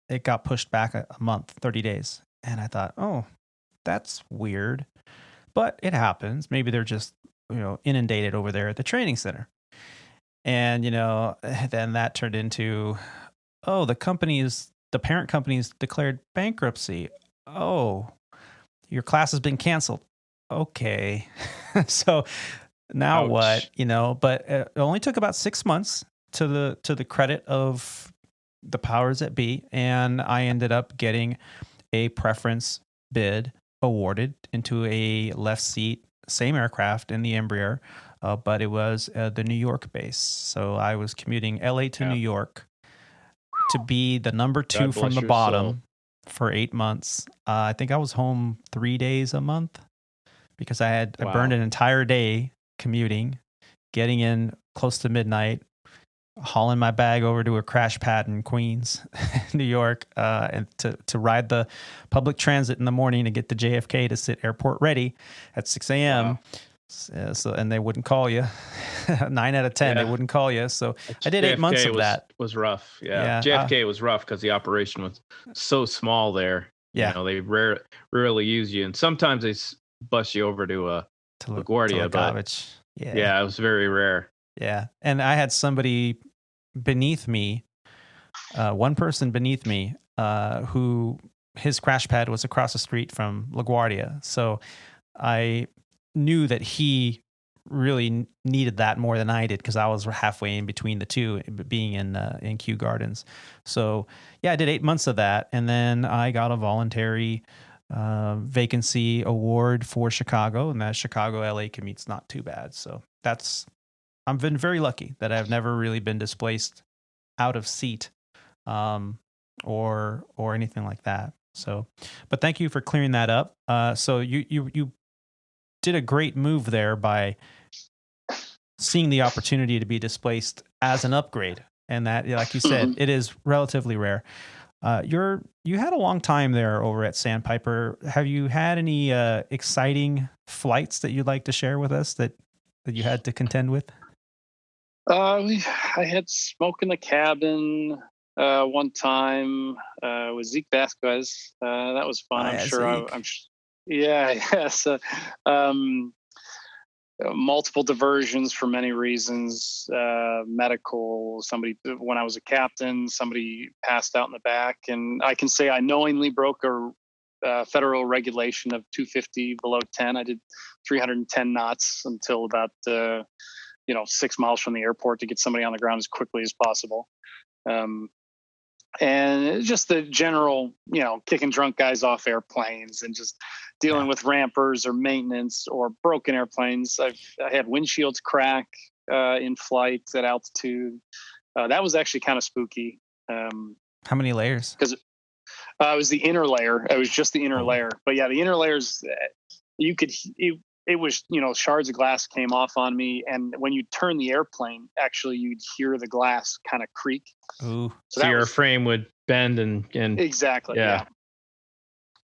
S2: it got pushed back a month, 30 days. And I thought, oh, that's weird, but it happens. Maybe they're just, inundated over there at the training center. And, then that turned into, oh, the parent company's declared bankruptcy. Oh, your class has been canceled. Okay. So now Ouch. What, but it only took about 6 months to the credit of the powers that be, and I ended up getting a preference bid awarded into a left seat, same aircraft in the Embraer, but it was the New York base. So I was commuting LA to New York to be the number 2 from the bottom for 8 months. I think I was home 3 days a month because I burned an entire day commuting, getting in close to midnight, hauling my bag over to a crash pad in Queens, New York, and to ride the public transit in the morning to get to JFK to sit airport ready at 6 a.m. Wow. And they wouldn't call you. 9 out of 10, they wouldn't call you. So I did 8 months of that.
S3: Was rough. Yeah. JFK was rough because the operation was so small there.
S2: Yeah.
S3: You know, they rarely use you. And sometimes they bus you over to LaGuardia. But it was very rare.
S2: Yeah. And I had somebody beneath me, one person beneath me, who his crash pad was across the street from LaGuardia. So I knew that he really needed that more than I did because I was halfway in between the two, being in Kew Gardens. So yeah, I did 8 months of that, and then I got a voluntary vacancy award for Chicago, and that Chicago LA commute's not too bad. So I've been very lucky that I've never really been displaced out of seat, or anything like that. So, but thank you for clearing that up. So you did a great move there by seeing the opportunity to be displaced as an upgrade, and that, like you said, it is relatively rare. You had a long time there over at Sandpiper. Have you had any exciting flights that you'd like to share with us that you had to contend with?
S4: I had smoke in the cabin one time with Zeke Vasquez. That was fun. I'm sure. Yes. Multiple diversions for many reasons. Medical. Somebody, when I was a captain, somebody passed out in the back, and I can say I knowingly broke a federal regulation of 250 below 10. I did 310 knots until about 6 miles from the airport to get somebody on the ground as quickly as possible. And just the general, kicking drunk guys off airplanes and just dealing with rampers or maintenance or broken airplanes. I had windshields crack in flight at altitude. That was actually kind of spooky.
S2: How many layers?
S4: Because it was the inner layer. It was just the inner layer. But yeah, the inner layers, it was, shards of glass came off on me. And when you turn the airplane, actually, you'd hear the glass kind of creak.
S2: Ooh.
S3: So your frame would bend and
S4: exactly. Yeah.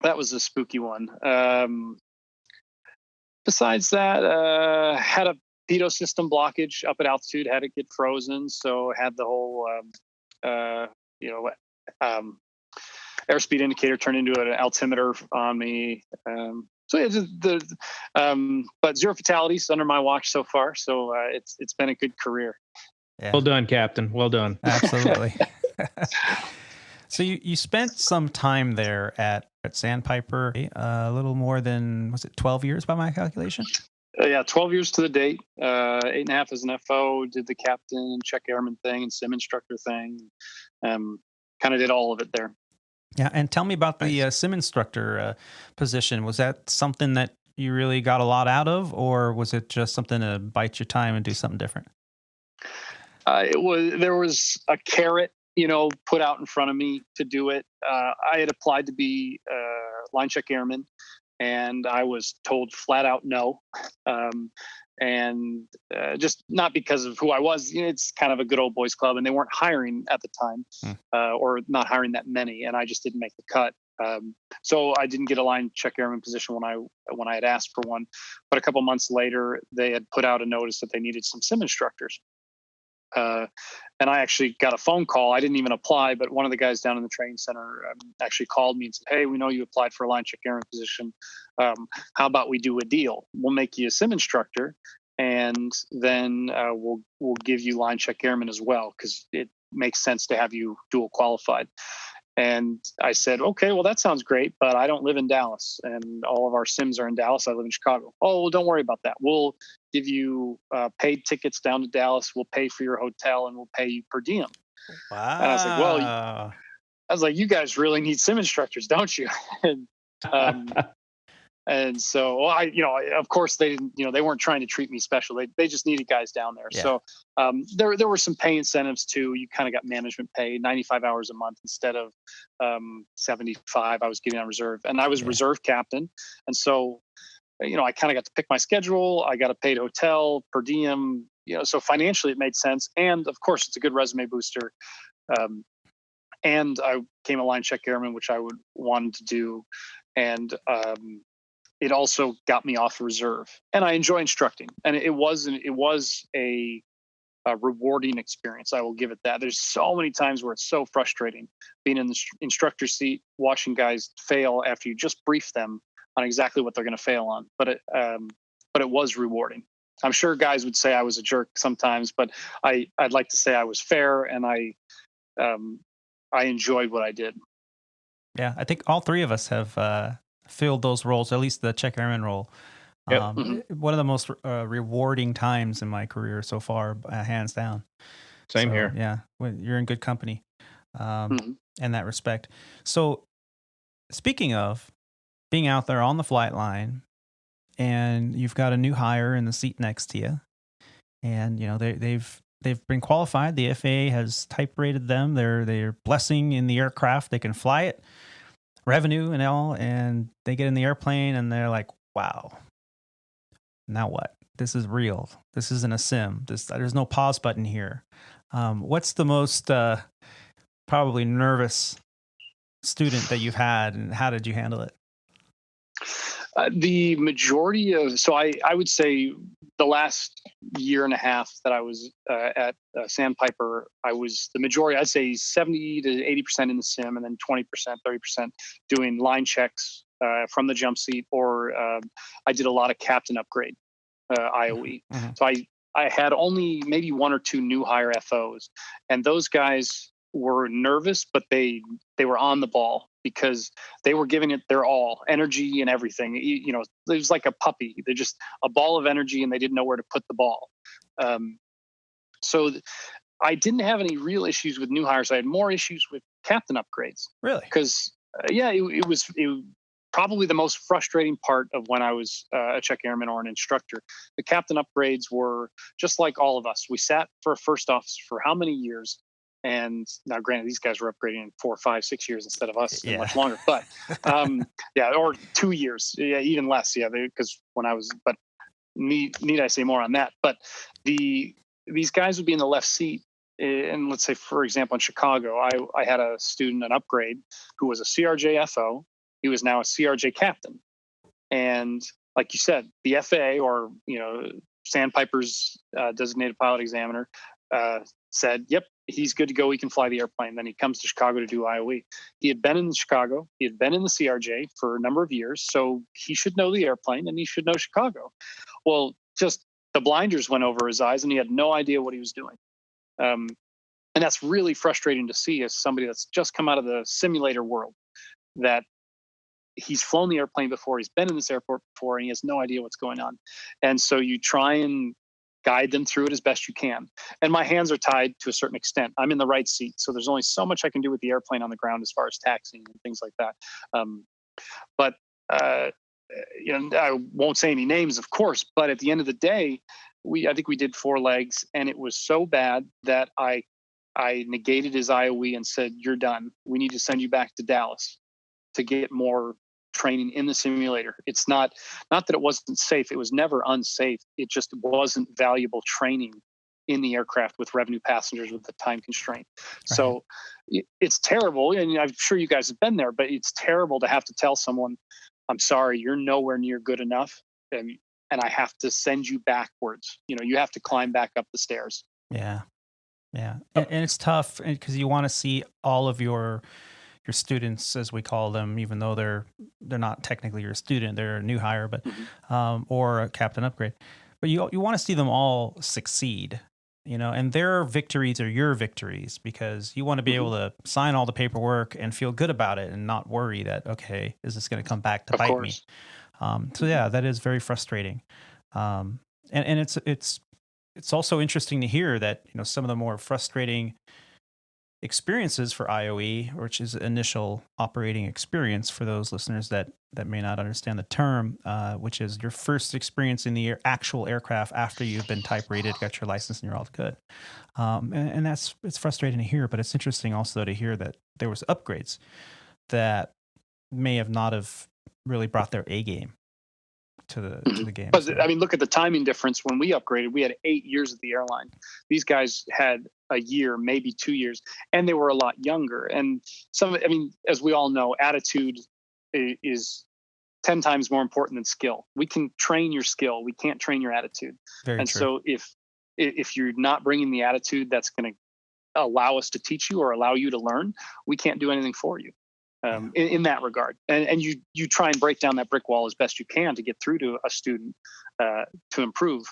S4: That was a spooky one. Besides that, had a pitot system blockage up at altitude, had it get frozen. So had the whole, airspeed indicator turned into an altimeter on me. But 0 fatalities under my watch so far. So it's been a good career.
S2: Yeah.
S3: Well done, Captain. Well done.
S2: Absolutely. So you spent some time there at Sandpiper, a little more than, was it 12 years by my calculation?
S4: 12 years to the date. 8.5 as an FO, did the captain, check airman thing, and sim instructor thing. Kind of did all of it there.
S2: Yeah, and tell me about the sim instructor position. Was that something that you really got a lot out of, or was it just something to bite your time and do something different?
S4: There was a carrot, put out in front of me to do it. I had applied to be line check airman, and I was told flat out no. And just not because of who I was. It's kind of a good old boys club, and they weren't hiring at the time, or not hiring that many, and I just didn't make the cut. So I didn't get a line check airman position when I had asked for one. But a couple months later, they had put out a notice that they needed some sim instructors. And I actually got a phone call. I didn't even apply, but one of the guys down in the training center actually called me and said, "Hey, we know you applied for a line check airman position. How about we do a deal? We'll make you a sim instructor, and then we'll give you line check airman as well, because it makes sense to have you dual qualified." And I said, okay, well, that sounds great, but I don't live in Dallas, and all of our sims are in Dallas. I live in Chicago. Oh, well, don't worry about that. We'll give you paid tickets down to Dallas. We'll pay for your hotel, and we'll pay you per diem. And I was like, well, you guys really need sim instructors, don't you? And so, of course, they didn't. They weren't trying to treat me special. They just needed guys down there. Yeah. So there were some pay incentives too. You kind of got management pay, 95 hours a month instead of 75. I was getting on reserve, and I was reserve captain. And so, I kind of got to pick my schedule. I got a paid hotel, per diem. So financially it made sense, and of course, it's a good resume booster. And I became a line check airman, which I wanted to do, and it also got me off reserve, and I enjoy instructing. And it was a rewarding experience. I will give it that. There's so many times where it's so frustrating being in the instructor seat, watching guys fail after you just brief them on exactly what they're going to fail on. But it was rewarding. I'm sure guys would say I was a jerk sometimes, but I'd like to say I was fair, and I enjoyed what I did.
S2: Yeah, I think all three of us have filled those roles, at least the check airman role.
S3: Yep.
S2: One of the most rewarding times in my career so far, hands down.
S3: Same here.
S2: Yeah, you're in good company in that respect. So speaking of being out there on the flight line, and you've got a new hire in the seat next to you, and they've been qualified. The FAA has type rated them. They're blessing in the aircraft. They can fly it, revenue and all, and they get in the airplane and they're like, wow, now what? This is real. This isn't a sim. There's no pause button here. What's the most probably nervous student that you've had, and how did you handle it?
S4: The majority of, so I would say the last year and a half that I was at Sandpiper, the majority, I'd say 70 to 80% in the sim, and then 20%, 30% doing line checks from the jump seat, or I did a lot of captain upgrade, IOE. Mm-hmm. So I had only maybe one or two new hire FOs, and those guys were nervous, but they were on the ball because they were giving it their all, energy and everything. It was like a puppy. They're just a ball of energy, and they didn't know where to put the ball. So I didn't have any real issues with new hires. I had more issues with captain upgrades. Really? Because it was probably the most frustrating part of when I was a check airman or an instructor. The captain upgrades were just like all of us. We sat for a first officer for how many years? And now, granted, these guys were upgrading in 4, 5, 6 years instead of us, much longer. But or 2 years, even less. Because when I was, but need I say more on that? But these guys would be in the left seat, and let's say, for example, in Chicago, I had a student, an upgrade, who was a CRJ FO. He was now a CRJ captain, and like you said, the FAA, or Sandpiper's designated pilot examiner, said, yep, he's good to go. He can fly the airplane. Then he comes to Chicago to do IOE. He had been in Chicago. He had been in the CRJ for a number of years. So he should know the airplane, and he should know Chicago. Well, just the blinders went over his eyes, and he had no idea what he was doing. And that's really frustrating to see as somebody that's just come out of the simulator world, that he's flown the airplane before, he's been in this airport before, and he has no idea what's going on. And so you try and guide them through it as best you can. And my hands are tied to a certain extent. I'm in the right seat, so there's only so much I can do with the airplane on the ground as far as taxiing and things like that. But I won't say any names, of course, but at the end of the day, I think we did 4 legs, and it was so bad that I negated his IOE and said, you're done. We need to send you back to Dallas to get more training in the simulator. It's not that it wasn't safe. It was never unsafe. It just wasn't valuable training in the aircraft with revenue passengers with the time constraint. Right. So it's terrible. And I'm sure you guys have been there, but it's terrible to have to tell someone, I'm sorry, you're nowhere near good enough. And I have to send you backwards. You have to climb back up the stairs.
S2: Yeah. Yeah. And it's tough because you want to see all of your students, as we call them, even though they're not technically your student, they're a new hire, but or a captain upgrade. But you want to see them all succeed. and their victories are your victories because you want to be able to sign all the paperwork and feel good about it and not worry that, okay, is this going to come back to bite me? So yeah, that is very frustrating. And it's also interesting to hear that, some of the more frustrating experiences for IOE, which is initial operating experience for those listeners that may not understand the term, which is your first experience in the actual aircraft after you've been type rated, got your license, and you're all good. And it's frustrating to hear, but it's interesting also to hear that there was upgrades that may have not have really brought their A game to the game.
S4: But I mean, look at the timing difference. When we upgraded, we had 8 years at the airline. These guys had a year, maybe 2 years, and they were a lot younger. And as we all know, attitude is 10 times more important than skill. We can train your skill. We can't train your attitude.
S2: Very true.
S4: So if you're not bringing the attitude that's going to allow us to teach you or allow you to learn, we can't do anything for you. In that regard, and you try and break down that brick wall as best you can to get through to a student to improve.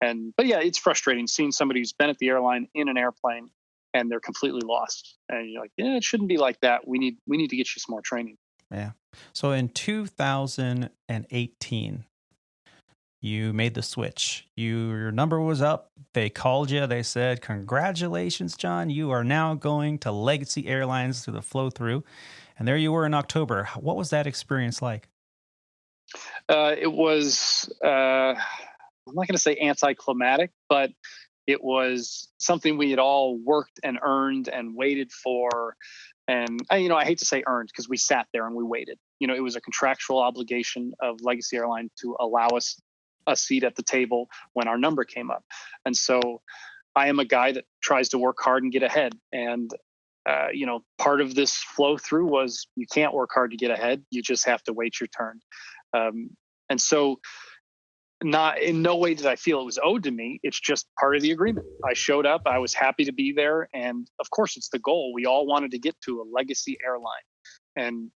S4: But yeah, it's frustrating seeing somebody who's been at the airline in an airplane and they're completely lost. And you're like, yeah, it shouldn't be like that. We need to get you some more training.
S2: Yeah. So in 2018, you made the switch. Your number was up. They called you. They said, "Congratulations, John. You are now going to Legacy Airlines through the flow through." And there you were in October. What was that experience like?
S4: It was, I'm not going to say anticlimactic, but it was something we had all worked and earned and waited for. And, I hate to say earned because we sat there and we waited. It was a contractual obligation of Legacy Airline to allow us a seat at the table when our number came up. And so I am a guy that tries to work hard and get ahead. And part of this flow through was you can't work hard to get ahead. You just have to wait your turn. And so not in no way did I feel it was owed to me. It's just part of the agreement. I showed up. I was happy to be there. And of course, it's the goal. We all wanted to get to a Legacy airline. And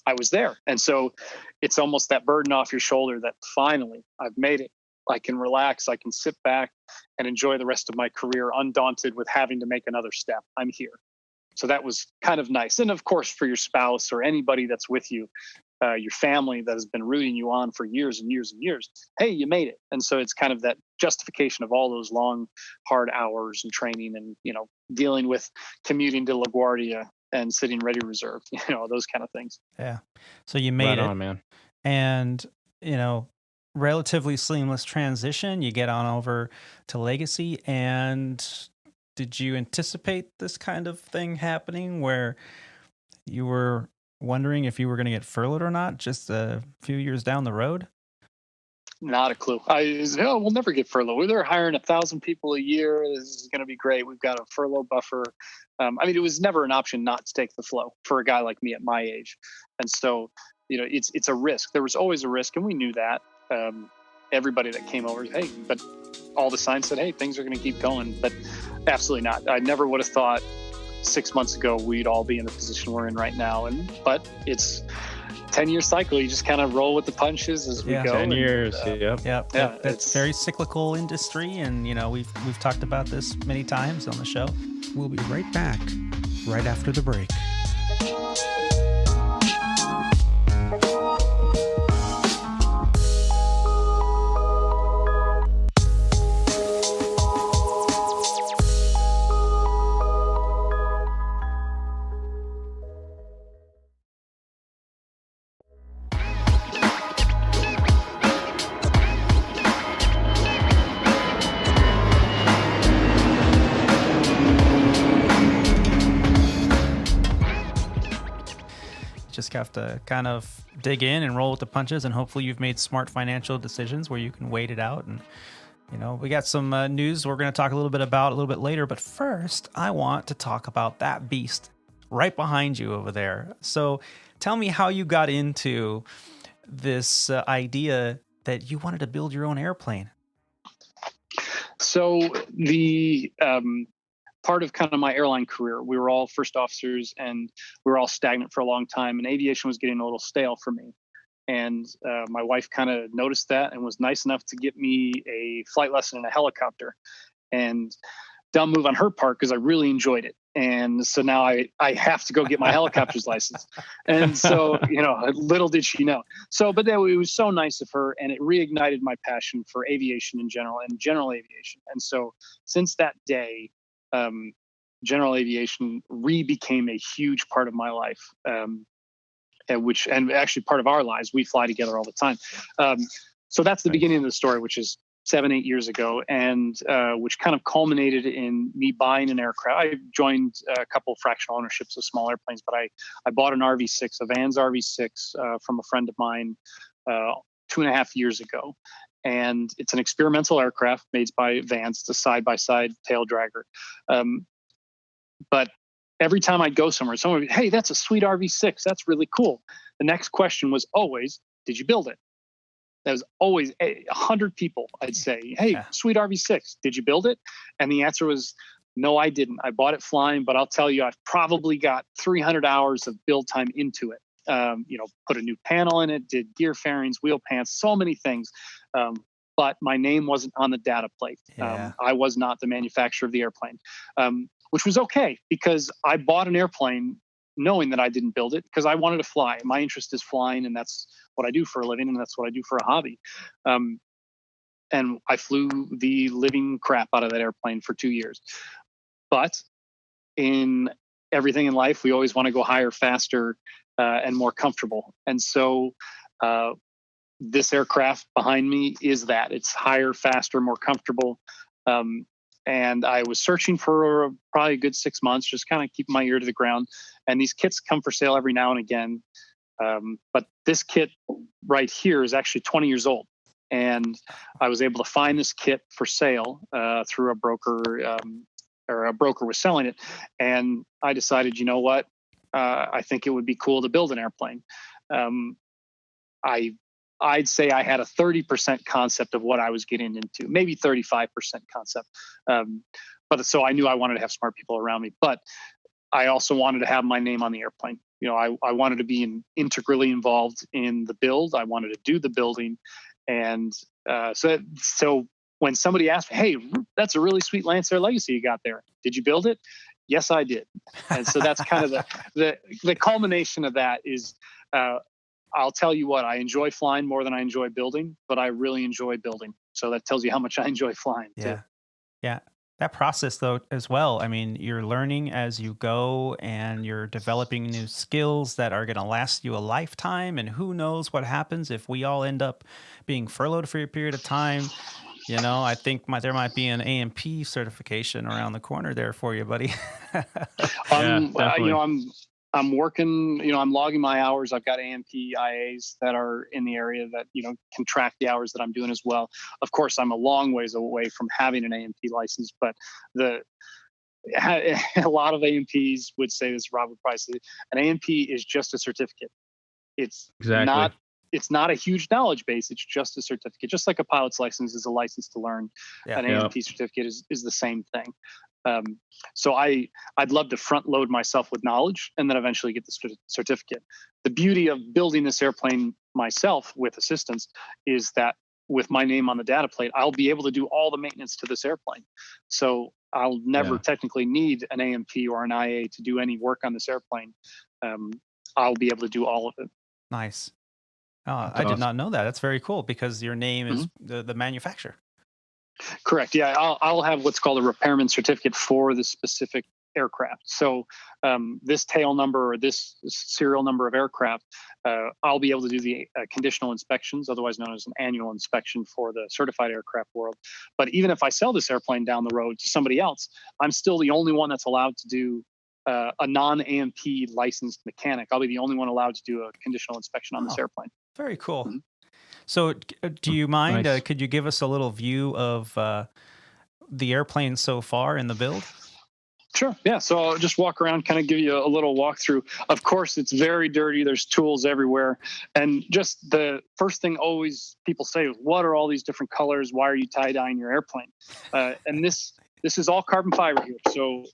S4: I was there. And so it's almost that burden off your shoulder that finally I've made it. I can relax. I can sit back and enjoy the rest of my career undaunted with having to make another step. I'm here. So that was kind of nice. And of course, for your spouse or anybody that's with you, your family that has been rooting you on for years and years and years, hey, you made it. And so it's kind of that justification of all those long, hard hours and training and, dealing with commuting to LaGuardia and sitting ready reserve, those kind of things.
S2: Yeah. So you made it,
S3: man.
S2: And, relatively seamless transition. You get on over to Legacy. And did you anticipate this kind of thing happening where you were wondering if you were going to get furloughed or not just a few years down the road?
S4: Not a clue. We'll never get furloughed. They're hiring 1,000 people a year. This is going to be great. We've got a furlough buffer. It was never an option not to take the flow for a guy like me at my age. And so, it's a risk. There was always a risk, and we knew that. Everybody that came over, hey, but all the signs said, hey, things are going to keep going. But absolutely not. I never would have thought 6 months ago we'd all be in the position we're in right now. But it's 10-year cycle. You just kind of roll with the punches as we go.
S3: 10 years.
S2: Yep. That's very cyclical industry. And, we've talked about this many times on the show.
S1: We'll be right back right after the break.
S2: Just have to kind of dig in and roll with the punches, and hopefully you've made smart financial decisions where you can wait it out. And we got some news we're going to talk a little bit about a little bit later, but first I want to talk about that beast right behind you over there. So tell me how you got into this idea that you wanted to build your own airplane.
S4: So the part of kind of my airline career, we were all first officers and we were all stagnant for a long time, and aviation was getting a little stale for me. And my wife kind of noticed that and was nice enough to get me a flight lesson in a helicopter. and dumb move on her part because I really enjoyed it. And so now I have to go get my helicopter's license. And so, little did she know. So, but then it was so nice of her, and it reignited my passion for aviation in general and general aviation. And so since that day, general aviation became a huge part of my life, and actually part of our lives. We fly together all the time. So that's the beginning of the story, which is 7-8 years ago, and which kind of culminated in me buying an aircraft. I joined a couple of fractional ownerships of small airplanes, but I bought an RV6, a Vans RV6 from a friend of mine 2.5 years ago. And it's an experimental aircraft made by Vans. It's a side-by-side tail dragger. But every time I'd go somewhere, someone would be, hey, that's a sweet RV6. That's really cool. The next question was always, did you build it? That was always 100 people. I'd say, hey, sweet RV6, did you build it? And the answer was, no, I didn't. I bought it flying, but I'll tell you, I've probably got 300 hours of build time into it. Put a new panel in it, did gear fairings, wheel pants, so many things. But my name wasn't on the data plate. I was not the manufacturer of the airplane, which was okay because I bought an airplane knowing that I didn't build it because I wanted to fly. My interest is flying, and that's what I do for a living, and that's what I do for a hobby. And I flew the living crap out of that airplane for 2 years. But in everything in life, we always want to go higher, faster, and more comfortable. And so this aircraft behind me is that. It's higher, faster, more comfortable. And I was searching for probably a good 6 months, just kind of keeping my ear to the ground. And these kits come for sale every now and again. But this kit right here is actually 20 years old. And I was able to find this kit for sale through a broker, or a broker was selling it. And I decided, you know what? I think it would be cool to build an airplane. I'd say I had a 30% concept of what I was getting into, maybe 35% concept. But so I knew I wanted to have smart people around me, but I also wanted to have my name on the airplane. I wanted to be integrally involved in the build. I wanted to do the building. And so when somebody asked me, hey, that's a really sweet Lancair Legacy you got there. Did you build it? Yes, I did. And so that's kind of the culmination of that is, I'll tell you what, I enjoy flying more than I enjoy building, but I really enjoy building. So that tells you how much I enjoy flying too.
S2: Yeah. That process though, as well. I mean, you're learning as you go and you're developing new skills that are going to last you a lifetime. And who knows what happens if we all end up being furloughed for a period of time. I think there might be an AMP certification around the corner there for you, buddy.
S4: I'm working, I'm logging my hours. I've got AMP IAs that are in the area that, can track the hours that I'm doing as well. Of course, I'm a long ways away from having an AMP license, but a lot of AMPs would say this, Rob would probably say, an AMP is just a certificate. It's not a huge knowledge base. It's just a certificate. Just like a pilot's license is a license to learn. An AMP certificate is the same thing. So I'd love to front load myself with knowledge and then eventually get the certificate. The beauty of building this airplane myself with assistance is that with my name on the data plate, I'll be able to do all the maintenance to this airplane. So I'll never technically need an AMP or an IA to do any work on this airplane. I'll be able to do all of it.
S2: Nice. I did not know that. That's very cool because your name is the manufacturer.
S4: Correct. Yeah, I'll have what's called a repairman certificate for the specific aircraft. So this tail number or this serial number of aircraft, I'll be able to do the conditional inspections, otherwise known as an annual inspection for the certified aircraft world. But even if I sell this airplane down the road to somebody else, I'm still the only one that's allowed to do a non-AMP licensed mechanic. I'll be the only one allowed to do a conditional inspection on this airplane.
S2: Very cool. So do you mind, could you give us a little view of the airplane so far in the build?
S4: Sure. Yeah. So I'll just walk around, kind of give you a little walkthrough. Of course, it's very dirty. There's tools everywhere. And just the first thing always people say is, what are all these different colors? Why are you tie-dyeing your airplane? And this This is all carbon fiber here. So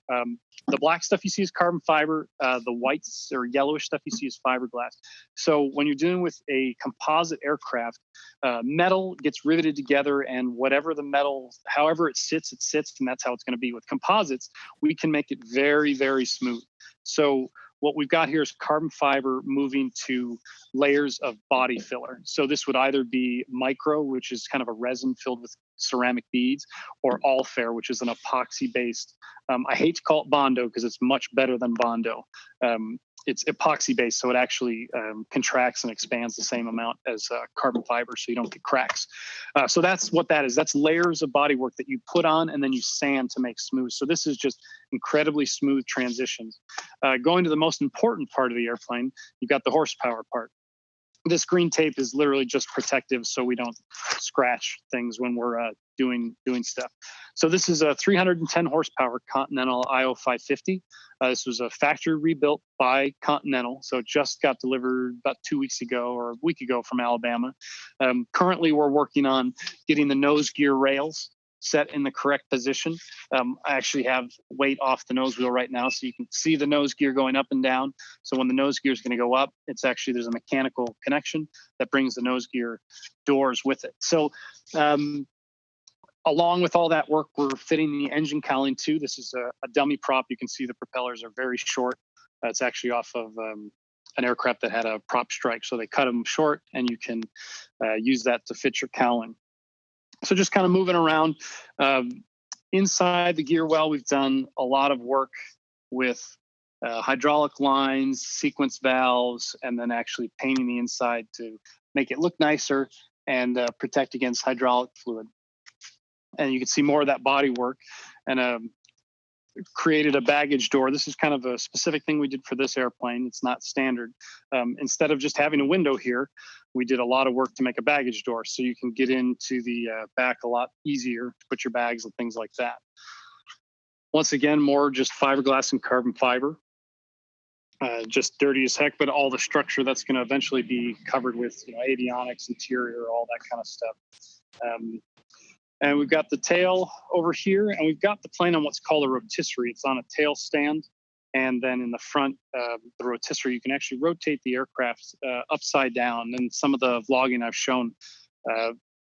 S4: the black stuff you see is carbon fiber. The whites or yellowish stuff you see is fiberglass. So when you're dealing with a composite aircraft, metal gets riveted together, and whatever the metal, however it sits, and that's how it's going to be. With composites, we can make it very, very smooth. So what we've got here is carbon fiber moving to layers of body filler. So this would either be micro, which is kind of a resin filled with ceramic beads, or all fair, which is an epoxy based. I hate to call it Bondo because it's much better than Bondo. It's epoxy based, so it actually contracts and expands the same amount as carbon fiber, so you don't get cracks. So that's what that is. That's layers of bodywork that you put on and then you sand to make smooth. So this is just incredibly smooth transitions. Going to the most important part of the airplane, you've got the horsepower part. This green tape is literally just protective so we don't scratch things when we're doing stuff. So this is a 310 horsepower Continental IO 550. This was a factory rebuilt by Continental, so it just got delivered about 2 weeks ago or a week ago from Alabama. Currently, we're working on getting the nose gear rails set in the correct position. I actually have weight off the nose wheel right now, so you can see the nose gear going up and down. So when the nose gear is going to go up, there's a mechanical connection that brings the nose gear doors with it. So along with all that work, we're fitting the engine cowling too. This is a dummy prop. You can see the propellers are very short. It's actually off of an aircraft that had a prop strike, so they cut them short, and you can use that to fit your cowling. So just kind of moving around. Inside the gear well, we've done a lot of work with hydraulic lines, sequence valves, and then actually painting the inside to make it look nicer and protect against hydraulic fluid. And you can see more of that body work, and created a baggage door. This is kind of a specific thing we did for this airplane. It's not standard. Instead of just having a window here, we did a lot of work to make a baggage door so you can get into the back a lot easier to put your bags and things like that. Once again, more just fiberglass and carbon fiber. Just dirty as heck, but all the structure that's going to eventually be covered with avionics, interior, all that kind of stuff. And we've got the tail over here, and we've got the plane on what's called a rotisserie. It's on a tail stand, and then in the front, the rotisserie, you can actually rotate the aircraft upside down. And some of the vlogging I've shown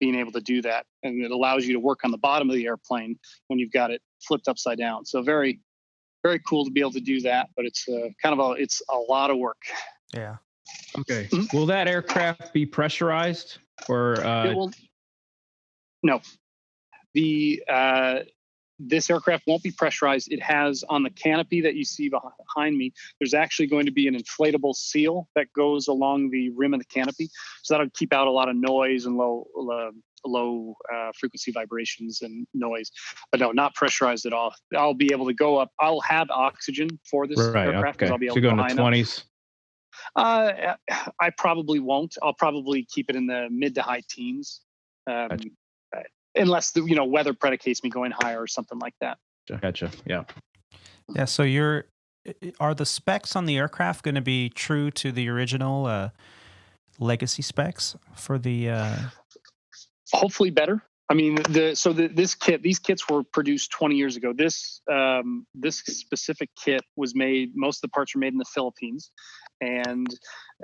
S4: being able to do that, and it allows you to work on the bottom of the airplane when you've got it flipped upside down. So very, very cool to be able to do that, but it's it's a lot of work.
S2: Yeah.
S3: Okay. Mm-hmm. Will that aircraft be pressurized, or
S4: it will? No. This aircraft won't be pressurized. It has on the canopy that you see behind me, there's actually going to be an inflatable seal that goes along the rim of the canopy. So that'll keep out a lot of noise and low frequency vibrations and noise. But no, not pressurized at all. I'll be able to go up. I'll have oxygen for this aircraft because I'll be able to go in the 20s. I probably won't. I'll probably keep it in the mid to high teens. Gotcha. Unless the weather predicates me going higher or something like that.
S3: Gotcha. Yeah.
S2: Yeah. So are the specs on the aircraft going to be true to the original legacy specs for the?
S4: Hopefully better. I mean, these kits were produced 20 years ago. This specific kit was made. Most of the parts were made in the Philippines, and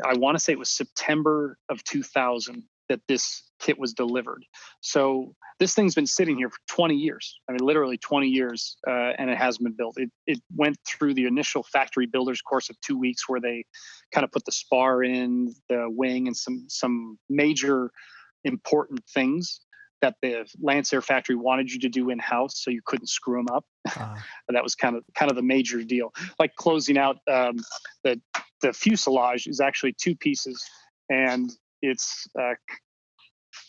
S4: I want to say it was September of 2000 that this kit was delivered. So this thing's been sitting here for 20 years. I mean, literally 20 years, and it hasn't been built. It went through the initial factory builder's course of 2 weeks where they kind of put the spar in, the wing, and some major important things that the Lancair factory wanted you to do in-house, so you couldn't screw them up. That was kind of the major deal. Like closing out the fuselage is actually two pieces, and it's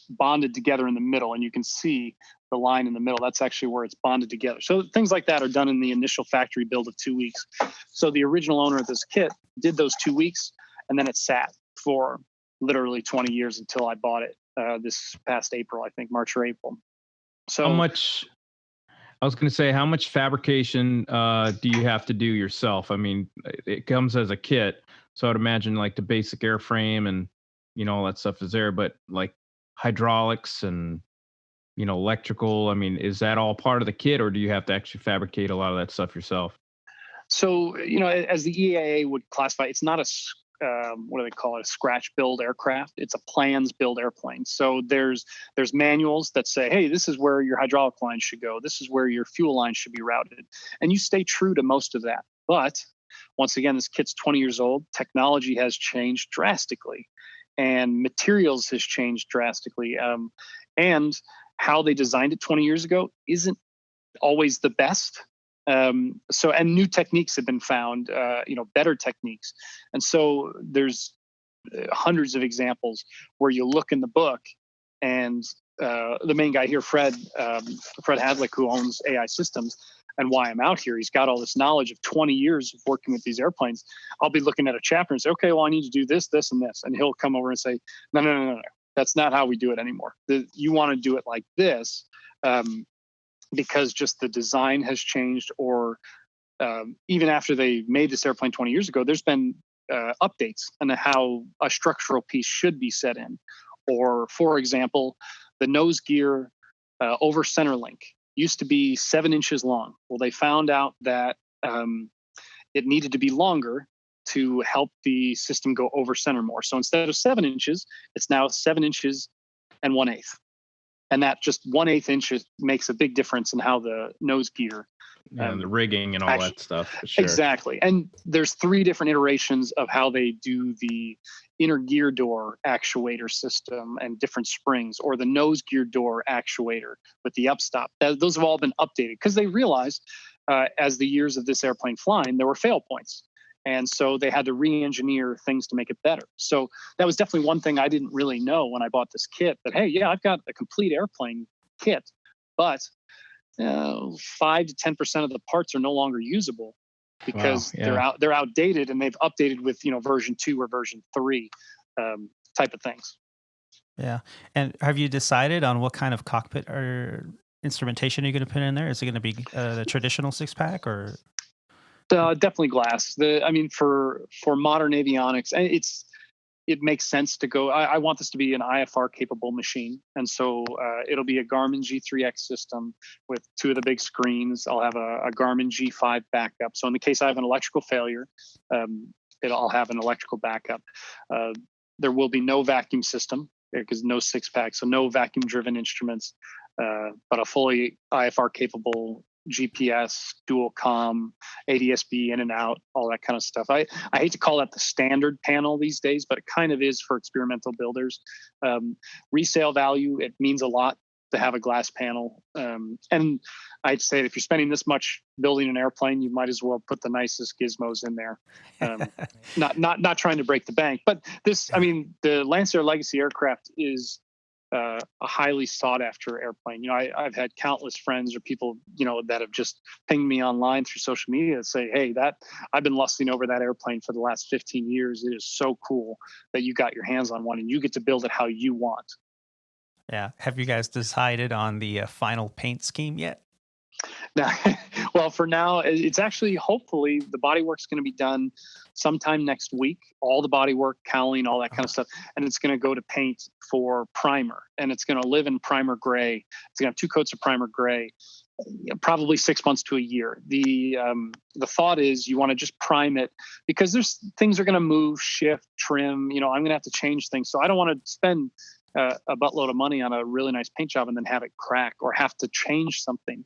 S4: bonded together in the middle, and you can see the line in the middle. That's actually where it's bonded together. So things like that are done in the initial factory build of 2 weeks. So the original owner of this kit did those 2 weeks, and then it sat for literally 20 years until I bought it this past April, I think March or April. So
S3: how much fabrication do you have to do yourself? I mean, it comes as a kit, so I'd imagine like the basic airframe and all that stuff is there, but like hydraulics and electrical? I mean, is that all part of the kit, or do you have to actually fabricate a lot of that stuff yourself?
S4: So, as the EAA would classify, it's not what do they call it? A scratch build aircraft. It's a plans build airplane. So there's manuals that say, hey, this is where your hydraulic line should go. This is where your fuel line should be routed. And you stay true to most of that. But once again, this kit's 20 years old. Technology has changed drastically, and materials has changed drastically. And how they designed it 20 years ago isn't always the best. And new techniques have been found, better techniques. And so there's hundreds of examples where you look in the book, and the main guy here, Fred Hadlick, who owns AI Systems, and why I'm out here, he's got all this knowledge of 20 years of working with these airplanes. I'll be looking at a chapter and say, okay, well, I need to do this, this, and this. And he'll come over and say, no. That's not how we do it anymore. You want to do it like this. Because just the design has changed, or even after they made this airplane 20 years ago, there's been updates on how a structural piece should be set in. Or, for example, the nose gear over center link used to be 7 inches long. Well, they found out that it needed to be longer to help the system go over center more. So instead of 7 inches, it's now 7 inches and 1/8. And that just 1/8 inches makes a big difference in how the nose gear
S3: and the rigging and all that stuff. For sure.
S4: Exactly. And there's 3 different iterations of how they do the inner gear door actuator system and different springs, or the nose gear door actuator with the upstop. Those have all been updated because they realized as the years of this airplane flying, there were fail points. And so they had to re-engineer things to make it better. So that was definitely one thing I didn't really know when I bought this kit, that, hey, yeah, I've got a complete airplane kit, but 5 to 10% of the parts are no longer usable because they're outdated, and they've updated with, version 2 or version 3 type of things.
S2: Yeah. And have you decided on what kind of cockpit or instrumentation you're going to put in there? Is it going to be the traditional 6-pack or?
S4: Definitely glass. For modern avionics, it makes sense to go. I want this to be an IFR capable machine, and so it'll be a Garmin G3X system with 2 of the big screens. I'll have a Garmin G5 backup. So in the case I have an electrical failure, I'll have an electrical backup. There will be no vacuum system because no 6-pack, so no vacuum driven instruments, but a fully IFR capable GPS, dual comm, ADS-B in and out, all that kind of stuff. I hate to call that the standard panel these days, but it kind of is for experimental builders. Resale value, it means a lot to have a glass panel. And I'd say if you're spending this much building an airplane, you might as well put the nicest gizmos in there. Not trying to break the bank, but the Lancair Legacy aircraft is a highly sought after airplane. I've had countless friends or people, that have just pinged me online through social media and say, hey, I've been lusting over that airplane for the last 15 years. It is so cool that you got your hands on one and you get to build it how you want.
S2: Yeah. Have you guys decided on the final paint scheme yet?
S4: Now, well, for now, it's actually, hopefully, the bodywork's going to be done sometime next week. All the bodywork, cowling, all that kind of stuff. And it's going to go to paint for primer. And it's going to live in primer gray. It's going to have 2 coats of primer gray, probably 6 months to a year. The thought is you want to just prime it because things are going to move, shift, trim. I'm going to have to change things. So I don't want to spend a buttload of money on a really nice paint job and then have it crack or have to change something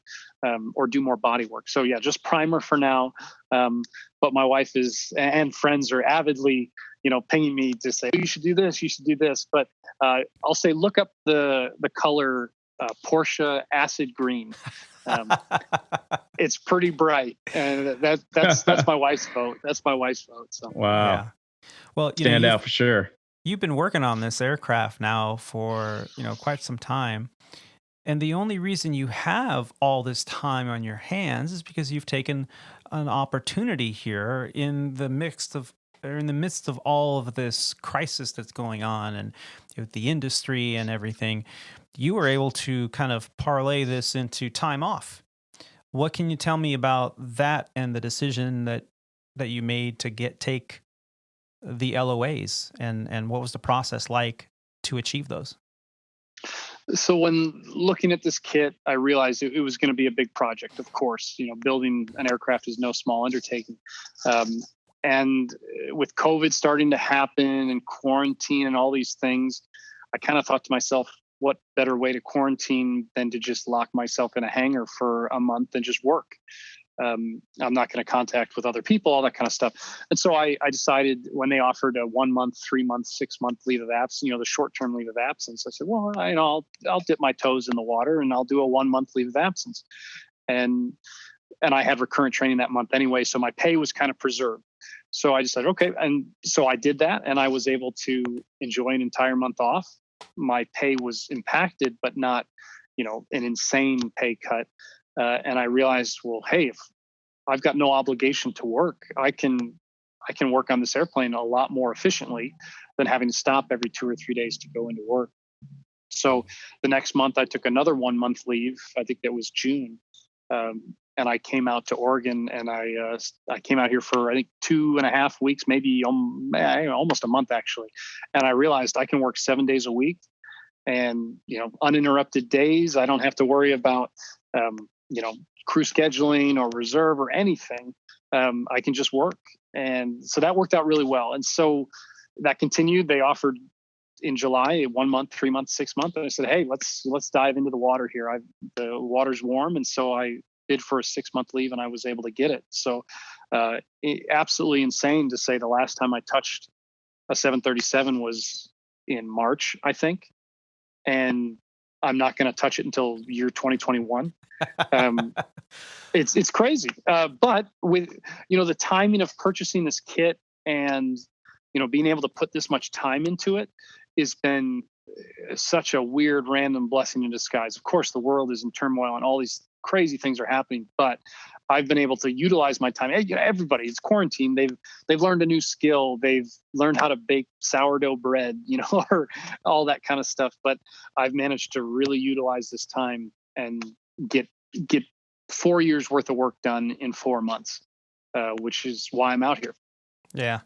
S4: or do more body work. So yeah, just primer for now. But my wife and friends are avidly, pinging me to say, you should do this, you should do this. But I'll say, look up the color Porsche acid green. It's pretty bright. And that's my wife's vote. That's my wife's vote. So.
S3: Wow.
S2: Yeah. Well,
S3: stand out for sure.
S2: You've been working on this aircraft now for, quite some time. And the only reason you have all this time on your hands is because you've taken an opportunity here in the midst of all of this crisis that's going on and with the industry and everything. You were able to kind of parlay this into time off. What can you tell me about that and the decision that you made to take the LOAs and what was the process like to achieve those?
S4: So when looking at this kit, I realized it was going to be a big project. Of course, building an aircraft is no small undertaking. And with COVID starting to happen and quarantine and all these things, I kind of thought to myself, what better way to quarantine than to just lock myself in a hangar for a month and just work? I'm not going to contact with other people, all that kind of stuff. And so I decided when they offered a 1 month, 3 month, 6 month leave of absence, the short-term leave of absence, I said, well, I'll dip my toes in the water and I'll do a 1 month leave of absence. And I had recurrent training that month anyway, so my pay was kind of preserved. So I decided, okay. And so I did that and I was able to enjoy an entire month off. My pay was impacted, but not, an insane pay cut. And I realized, well, hey, if I've got no obligation to work, I can work on this airplane a lot more efficiently than having to stop every 2 or 3 days to go into work. So the next month I took another 1 month leave. I think that was June. And I came out to Oregon and I came out here for, I think, 2.5 weeks, maybe almost a month actually. And I realized I can work 7 days a week and, uninterrupted days. I don't have to worry about, crew scheduling or reserve or anything. I can just work. And so that worked out really well. And so that continued. They offered in July, 1 month, 3 months, 6 months. And I said, hey, let's dive into the water here. The water's warm. And so I bid for a 6 month leave and I was able to get it. So absolutely insane to say the last time I touched a 737 was in March, I think. And I'm not going to touch it until year 2021. It's crazy. But with, the timing of purchasing this kit and, being able to put this much time into it has been such a weird, random blessing in disguise. Of course, the world is in turmoil and all these crazy things are happening, but I've been able to utilize my time. Everybody, it's quarantine. They've learned a new skill. They've learned how to bake sourdough bread, or all that kind of stuff. But I've managed to really utilize this time and get 4 years worth of work done in 4 months, which is why I'm out here. Yeah.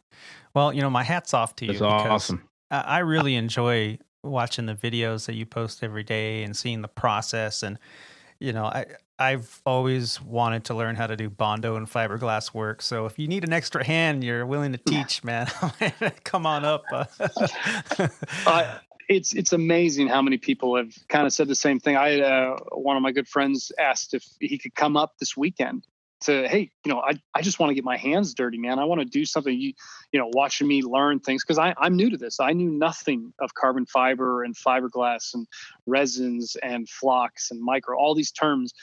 S2: Well, my hat's off to you.
S3: That's awesome.
S2: I really enjoy watching the videos that you post every day and seeing the process. And, I've always wanted to learn how to do Bondo and fiberglass work. So if you need an extra hand, you're willing to teach, man, come on up.
S4: It's amazing how many people have kind of said the same thing. I had one of my good friends asked if he could come up this weekend to, hey, I just want to get my hands dirty, man. I want to do something, watching me learn things. Cause I'm new to this. I knew nothing of carbon fiber and fiberglass and resins and flocks and micro, all these terms.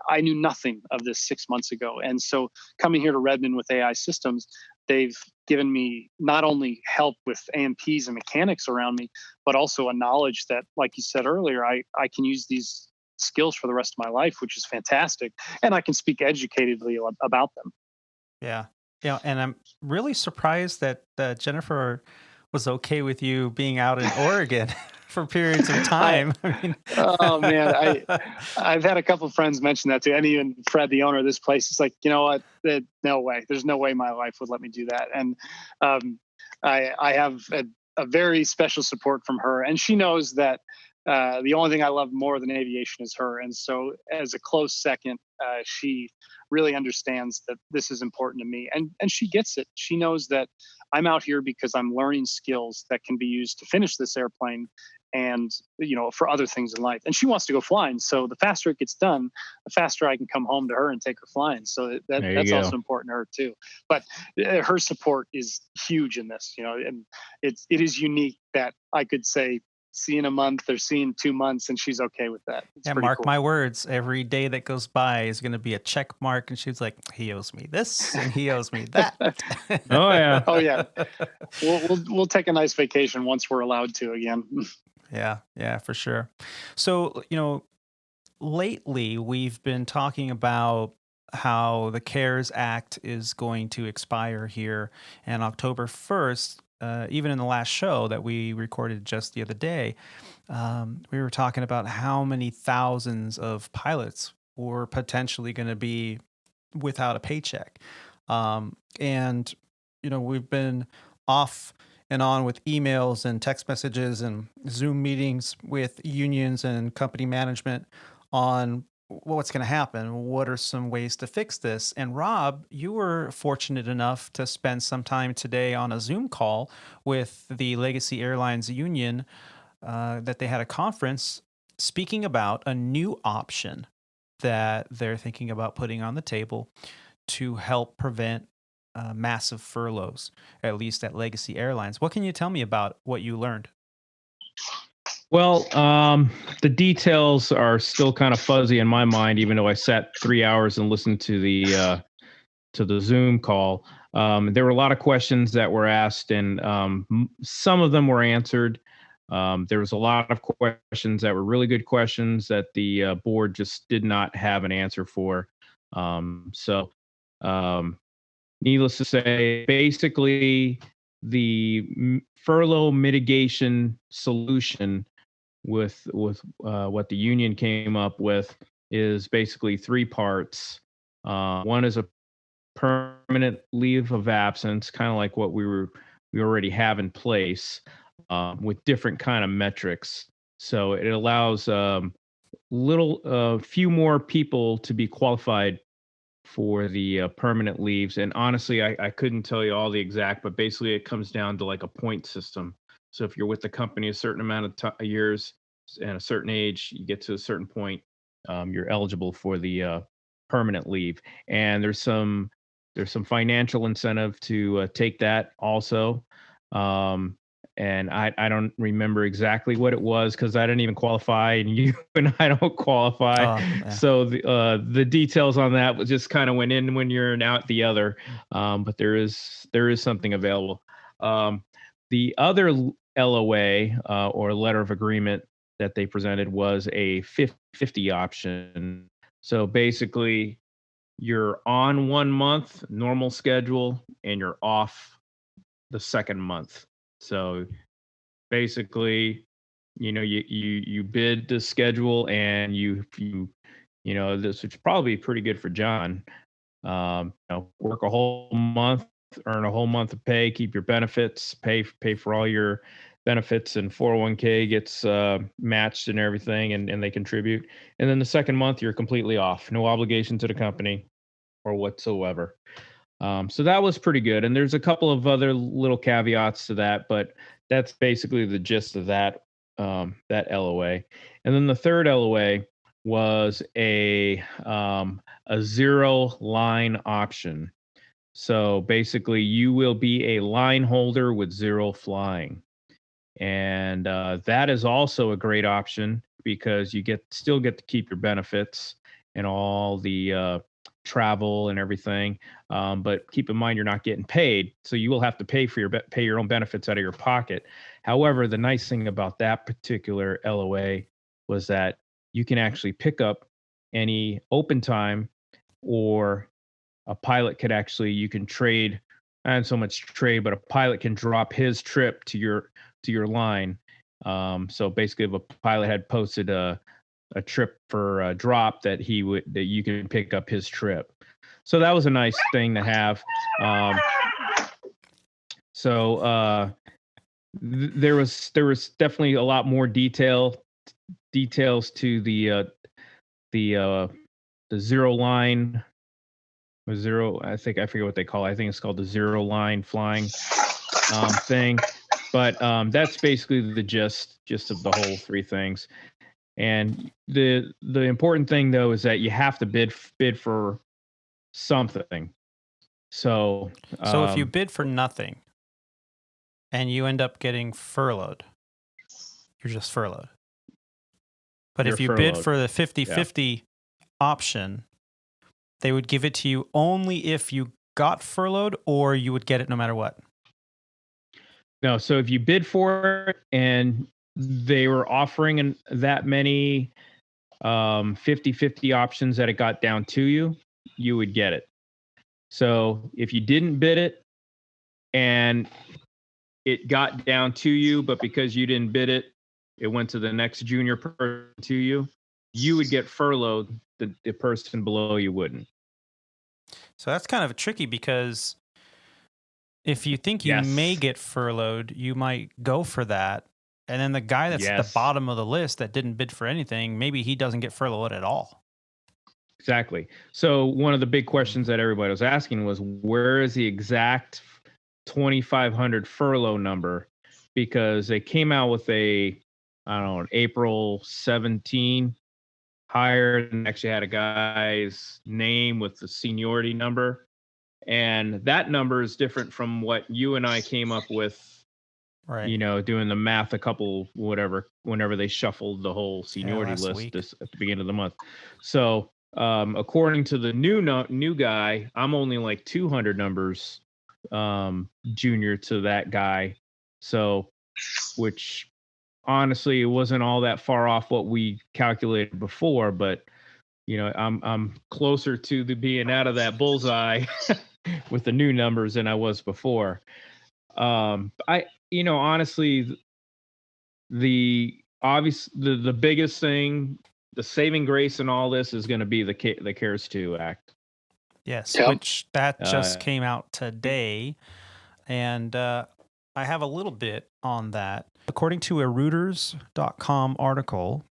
S4: I knew nothing of this 6 months ago. And so coming here to Redmond with AI Systems, they've given me not only help with AMPs and mechanics around me, but also a knowledge that, like you said earlier, I can use these skills for the rest of my life, which is fantastic. And I can speak educatedly about them.
S2: Yeah. Yeah. And I'm really surprised that Jennifer was okay with you being out in Oregon for periods of time.
S4: Oh man, I've had a couple of friends mention that too, and even Fred, the owner of this place, is like, you know what? No way. There's no way my wife would let me do that. And I have a very special support from her, and she knows that the only thing I love more than aviation is her. And so, as a close second, she really understands that this is important to me, and she gets it. She knows that I'm out here because I'm learning skills that can be used to finish this airplane and, for other things in life. And she wants to go flying. So the faster it gets done, the faster I can come home to her and take her flying. So that's also important to her too. But her support is huge in this, and it is unique that I could say, see in a month or see in 2 months, and she's okay with that. It's
S2: mark
S4: cool.
S2: My words, every day that goes by is going to be a check mark, and she's like, he owes me this and he owes me that.
S3: Oh yeah.
S4: We'll take a nice vacation once we're allowed to again.
S2: Yeah, for sure. So, lately we've been talking about how the CARES Act is going to expire here on October 1st. Even in the last show that we recorded just the other day, we were talking about how many thousands of pilots were potentially going to be without a paycheck. And, we've been off and on with emails and text messages and Zoom meetings with unions and company management on what's going to happen. What are some ways to fix this? And Rob, you were fortunate enough to spend some time today on a Zoom call with the Legacy Airlines union that they had a conference speaking about a new option that they're thinking about putting on the table to help prevent massive furloughs, at least at Legacy Airlines. What can you tell me about what you learned?
S3: Well, the details are still kind of fuzzy in my mind, even though I sat 3 hours and listened to the Zoom call. There were a lot of questions that were asked, and some of them were answered. There was a lot of questions that were really good questions that the board just did not have an answer for. So, needless to say, basically, the furlough mitigation solution with what the union came up with is basically 3 parts. One is a permanent leave of absence, kind of like what we already have in place, with different kind of metrics. So it allows few more people to be qualified for the permanent leaves. And honestly, I couldn't tell you all the exact, but basically it comes down to like a point system. So if you're with the company a certain amount of years and a certain age, you get to a certain point, you're eligible for the permanent leave. And there's some financial incentive to take that also. And I don't remember exactly what it was because I didn't even qualify, and you and I don't qualify.
S2: Yeah.
S3: So the details on that was just kind of went in when you're and out the other. But there is something available. The other LOA or letter of agreement that they presented was a 50/50 option. So basically, you're on 1 month normal schedule and you're off the second month. So basically, you bid the schedule and you this would probably be pretty good for John. Work a whole month, earn a whole month of pay, keep your benefits, pay for all your benefits, and 401k gets matched and everything, and they contribute. And then the second month, you're completely off, no obligation to the company or whatsoever. So that was pretty good. And there's a couple of other little caveats to that, but that's basically the gist of that LOA. And then the third LOA was a 0 line option. So basically, you will be a line holder with 0 flying, and that is also a great option because you still get to keep your benefits and all the travel and everything. But keep in mind, you're not getting paid, so you will have to pay your own benefits out of your pocket. However, the nice thing about that particular LOA was that you can actually pick up any open time, or a pilot could actually, you can trade, not so much trade, but a pilot can drop his trip to your line. So basically, if a pilot had posted a trip for a drop, that you can pick up his trip. So that was a nice thing to have. There was definitely a lot more details to the 0 line, I forget what they call it. I think it's called the 0 line flying thing. But that's basically the gist of the whole 3 things. And the important thing though is that you have to bid for something. So
S2: if you bid for nothing and you end up getting furloughed, you're just furloughed. But if you bid for the 50/50 option, they would give it to you only if you got furloughed, or you would get it no matter what.
S3: No, so if you bid for it and they were offering that many 50/50 options that it got down to you, you would get it. So if you didn't bid it and it got down to you, but because you didn't bid it, it went to the next junior person to you, you would get furloughed. The person below you wouldn't.
S2: So that's kind of tricky because if you think you may get furloughed, you might go for that. And then the guy that's at the bottom of the list that didn't bid for anything, maybe he doesn't get furloughed at all.
S3: Exactly. So one of the big questions that everybody was asking was, where is the exact 2,500 furlough number? Because they came out with an April 17 hire, and actually had a guy's name with the seniority number. And that number is different from what you and I came up with,
S2: right?
S3: Doing the math whenever they shuffled the whole seniority list at the beginning of the month. So according to the new guy, I'm only like 200 numbers junior to that guy. So, which honestly, it wasn't all that far off what we calculated before, but I'm closer to being out of that bullseye with the new numbers than I was before. Honestly, the biggest thing, the saving grace in all this is going to be the CARES 2 Act.
S2: Yes, which that just came out today, and I have a little bit on that. According to a Reuters.com article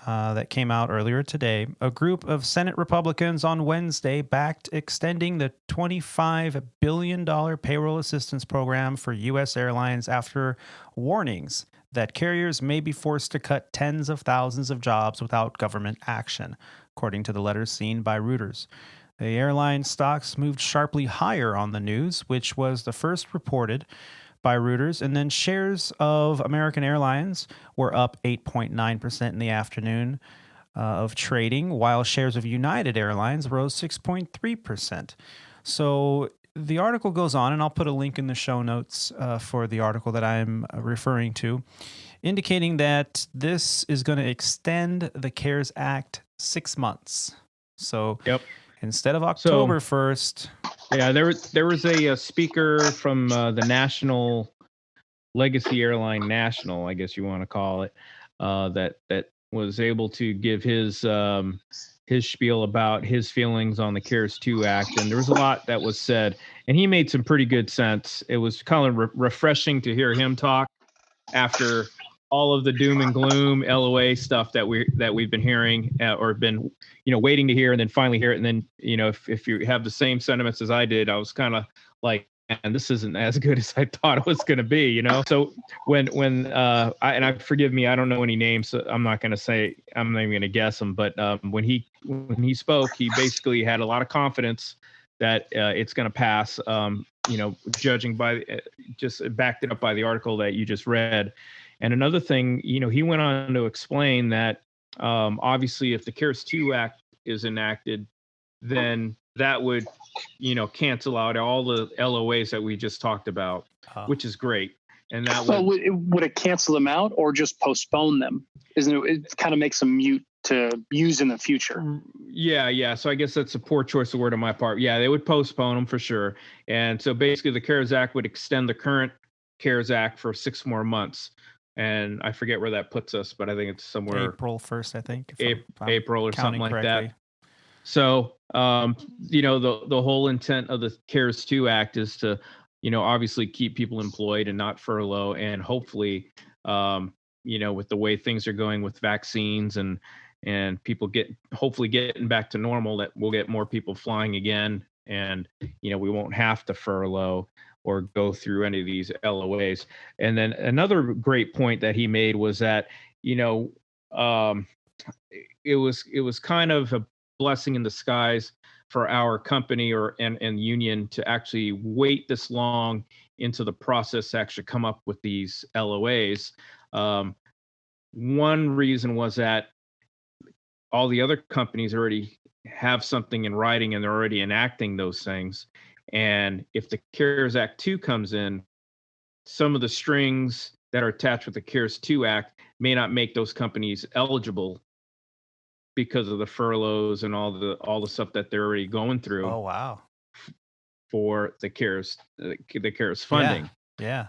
S2: that came out earlier today, a group of Senate Republicans on Wednesday backed extending the $25 billion payroll assistance program for U.S. airlines after warnings that carriers may be forced to cut tens of thousands of jobs without government action, according to the letters seen by Reuters. The airline stocks moved sharply higher on the news, which was the first reported by Reuters, and then shares of American Airlines were up 8.9% in the afternoon of trading, while shares of United Airlines rose 6.3%. So the article goes on, and I'll put a link in the show notes for the article that I'm referring to, indicating that this is going to extend the CARES Act 6 months. So instead of October 1st...
S3: Yeah, there was a speaker from the National Legacy Airline National, I guess you want to call it, that was able to give his spiel about his feelings on the CARES 2 Act, and there was a lot that was said, and he made some pretty good sense. It was kind of refreshing to hear him talk after all of the doom and gloom LOA stuff that we've been hearing or been waiting to hear, and then finally hear it. And then if you have the same sentiments as I did, I was kind of like, man, this isn't as good as I thought it was going to be. So when forgive me, I don't know any names, so I'm not even going to guess them. But when he spoke, he basically had a lot of confidence that it's going to pass. Judging by just backed it up by the article that you just read. And another thing, he went on to explain that obviously if the CARES 2 Act is enacted, then that would, cancel out all the LOAs that we just talked about, which is great. And that
S4: would it cancel them out or just postpone them? It kind of makes them mute to use in the future?
S3: Yeah. So I guess that's a poor choice of word on my part. Yeah, they would postpone them for sure. And so basically the CARES Act would extend the current CARES Act for 6 more months. And I forget where that puts us, but I think it's somewhere
S2: April 1st, I think.
S3: April or something like that. So, the whole intent of the CARES 2 Act is to, obviously keep people employed and not furlough. And hopefully, with the way things are going with vaccines and people hopefully getting back to normal, that we'll get more people flying again. And, we won't have to furlough or go through any of these LOAs. And then another great point that he made was that, it was kind of a blessing in disguise for our company and union to actually wait this long into the process to actually come up with these LOAs. One reason was that all the other companies already have something in writing and they're already enacting those things. And if the CARES Act 2 comes in, some of the strings that are attached with the CARES 2 Act may not make those companies eligible because of the furloughs and all the stuff that they're already going through.
S2: Oh, wow.
S3: For the CARES funding.
S2: Yeah.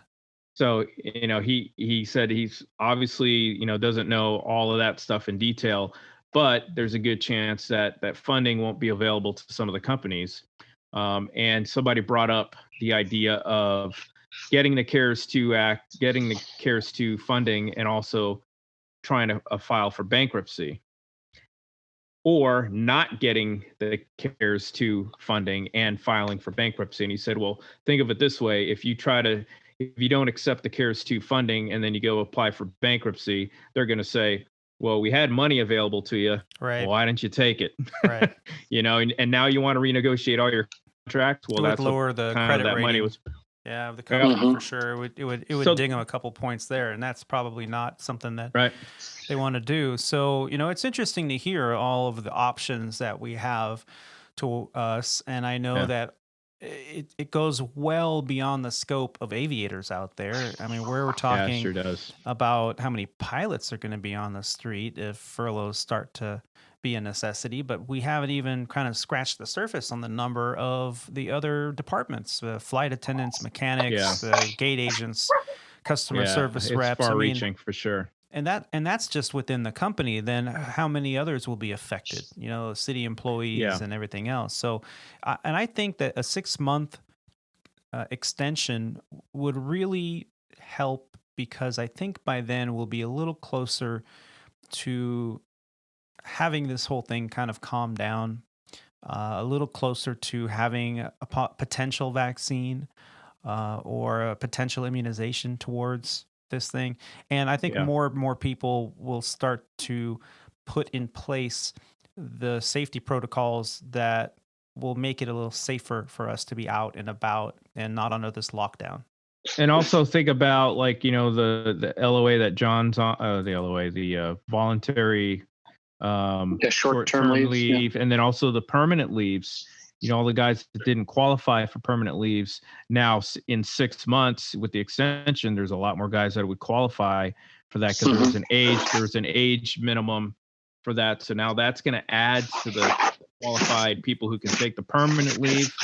S3: So, he said he's obviously, doesn't know all of that stuff in detail, but there's a good chance that funding won't be available to some of the companies. And somebody brought up the idea of getting the CARES 2 Act, getting the CARES 2 funding, and also trying to file for bankruptcy, or not getting the CARES 2 funding and filing for bankruptcy. And he said, well, think of it this way. If you don't accept the CARES 2 funding and then you go apply for bankruptcy, they're going to say, well, we had money available to you.
S2: Right.
S3: Well, why didn't you take it?
S2: Right.
S3: And now you want to renegotiate all your contracts. Well,
S2: It would
S3: that's
S2: lower the credit
S3: that
S2: rating.
S3: money was.
S2: Yeah, the company for sure. It would ding them a couple points there, and that's probably not something that they want to do. So, it's interesting to hear all of the options that we have to us, and I know that it goes well beyond the scope of aviators out there. I mean, we're talking
S3: sure does.
S2: about how many pilots are going to be on the street if furloughs start to be a necessity, but we haven't even kind of scratched the surface on the number of the other departments, flight attendants, mechanics, gate agents, customer service reps.
S3: It's far-reaching for sure.
S2: And that's just within the company. Then how many others will be affected? City employees and everything else. So, and I think that a 6-month extension would really help, because I think by then we'll be a little closer to having this whole thing kind of calm down, a little closer to having a potential vaccine or a potential immunization towards this thing. And I think more people will start to put in place the safety protocols that will make it a little safer for us to be out and about and not under this lockdown.
S3: And also think about the LOA that John's on, the voluntary short-term leave, and then also the permanent leaves. All the guys that didn't qualify for permanent leaves, now in 6 months with the extension, there's a lot more guys that would qualify for that, because there was an age minimum for that. So now that's going to add to the qualified people who can take the permanent leave.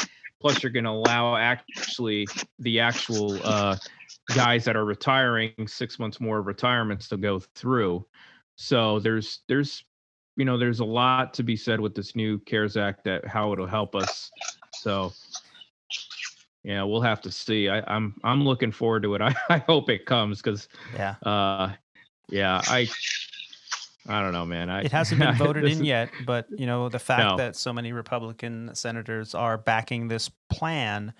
S3: Plus, you're going to allow the actual guys that are retiring 6 months more retirements to go through. So there's a lot to be said with this new CARES Act, that how it'll help us. So, we'll have to see. I'm looking forward to it. I hope it comes, because I don't know, man.
S2: It hasn't been voted in yet, but the fact that so many Republican senators are backing this plan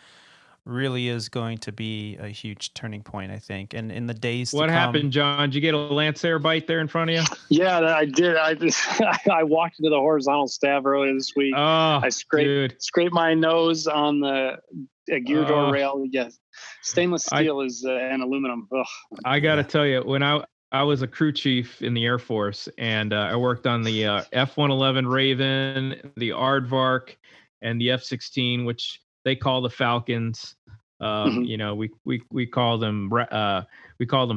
S2: really is going to be a huge turning point, I think. And in the days
S3: what happened, John? Did you get a Lancair bite there in front of you?
S4: Yeah, I did. I walked into the horizontal stab earlier this week. I scraped my nose on the gear door rail. Yes, stainless steel is and aluminum. Ugh.
S3: I got to tell you, when I was a crew chief in the Air Force, and I worked on the F-111 Raven, the Aardvark, and the F-16, which they call the Falcons. We call them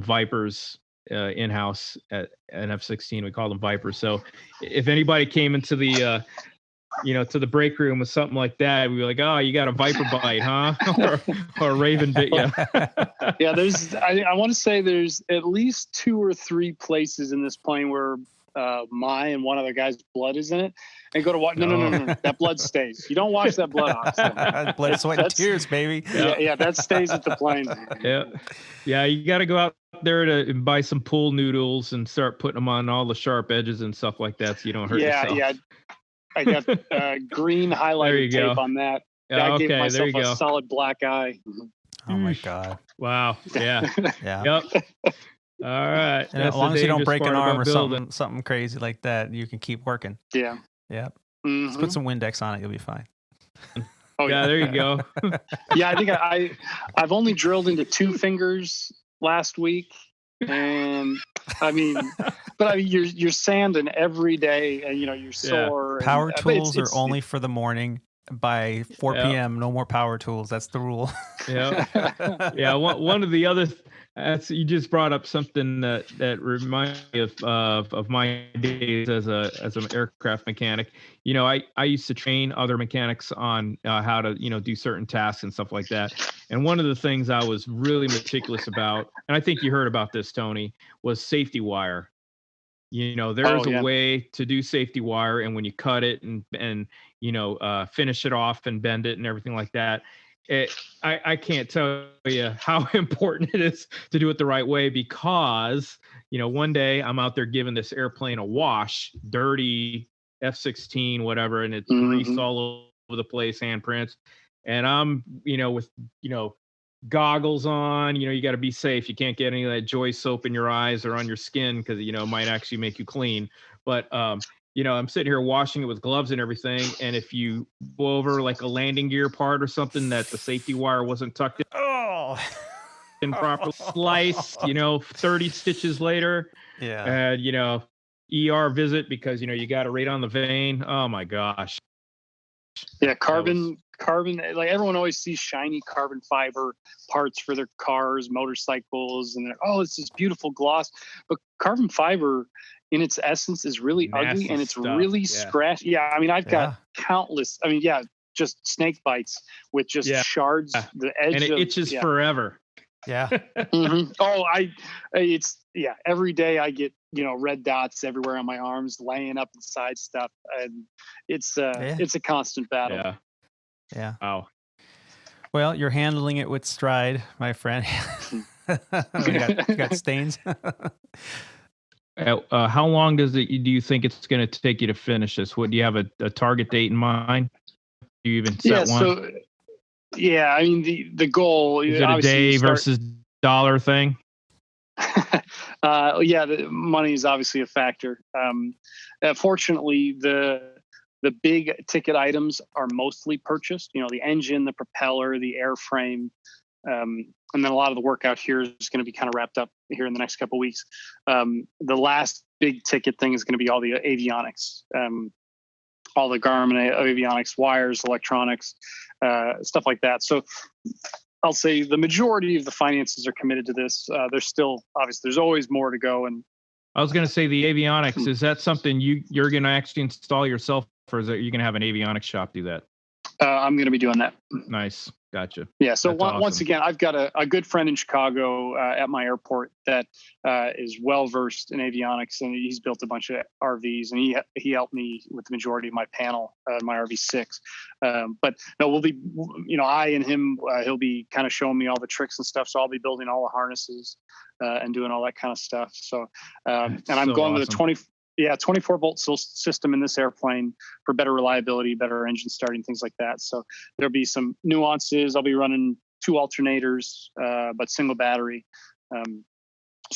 S3: Vipers in-house at an F-16. We call them Vipers. So if anybody came into the to the break room with something like that, we'd be like, "Oh, you got a Viper bite, huh?" or a Raven bit you.
S4: Yeah, I want to say there's at least 2 or 3 places in this plane where my and one other guy's blood is in it, and go to watch. No. That blood stays. You don't wash that blood off.
S2: Blood, sweat, and tears, baby.
S4: Yeah, that stays at the plane.
S3: Yeah. You got to go out there to buy some pool noodles and start putting them on all the sharp edges and stuff like that, so you don't hurt yourself.
S4: Yeah. I got green highlighter tape on that. I gave myself a solid black eye.
S2: Oh my God!
S3: Wow. Yeah.
S2: Yeah.
S3: Yep. All right.
S2: And as long as you don't break an arm or something crazy like that, you can keep working.
S4: Yeah.
S2: Yeah. Just put some Windex on it, you'll be fine.
S3: Oh yeah, there you go.
S4: Yeah, I think I've only drilled into 2 fingers last week, and you're sanding every day, and you're sore.
S2: Power tools are only for the morning. By 4 p.m., no more power tools. That's the rule.
S3: Yeah. One of the other. You just brought up something that reminds me of my days as an aircraft mechanic. I used to train other mechanics on how to do certain tasks and stuff like that. And one of the things I was really meticulous about, and I think you heard about this, Tony, was safety wire. there's a way to do safety wire, and when you cut it and finish it off and bend it and everything like that, I can't tell you how important it is to do it the right way, because one day I'm out there giving this airplane a wash, dirty F-16 whatever, and it's grease all over the place, handprints, and I'm with goggles on. You got to be safe. You can't get any of that Joy soap in your eyes or on your skin, because it might actually make you clean. But I'm sitting here washing it with gloves and everything, and if you go over like a landing gear part or something that the safety wire wasn't tucked in properly, sliced 30 stitches later, and ER visit, because you got it right on the vein. Oh my gosh.
S4: Yeah, carbon, like everyone always sees shiny carbon fiber parts for their cars, motorcycles, and it's this beautiful gloss. But carbon fiber in its essence is really ugly, and it's
S3: stuff.
S4: really scratchy. Yeah, I mean, I've got countless, just snake bites with just shards, the edge,
S3: and it itches forever.
S2: Yeah.
S4: Every day I get, red dots everywhere on my arms, laying up inside stuff. And it's a constant battle.
S2: Yeah.
S3: Wow.
S2: Well, you're handling it with stride, my friend. you got stains.
S3: How long do you think it's going to take you to finish this? What do you have a target date in mind? Do you even set one?
S4: I mean, the goal
S3: is it a day versus dollar thing?
S4: The money is obviously a factor. Fortunately, the big ticket items are mostly purchased. The engine, the propeller, the airframe, and then a lot of the work out here is going to be kind of wrapped up here in the next couple of weeks. The last big ticket thing is going to be all the avionics, all the Garmin avionics, wires, electronics, stuff like that. So I'll say the majority of the finances are committed to this. There's still, obviously, there's always more to go. And
S3: I was going to say, the avionics, is that something you're going to actually install yourself, or is that you're going to have an avionics shop do that?
S4: I'm going to be doing that.
S3: Nice. Gotcha.
S4: Yeah. So once again, I've got a good friend in Chicago at my airport that is well-versed in avionics, and he's built a bunch of RVs, and he helped me with the majority of my panel, my RV6. But no, we'll be, I and him, he'll be kind of showing me all the tricks and stuff. So I'll be building all the harnesses and doing all that kind of stuff. So, and I'm going with a 24-volt system in this airplane for better reliability, better engine starting, things like that. So there'll be some nuances. I'll be running 2 alternators, but single battery.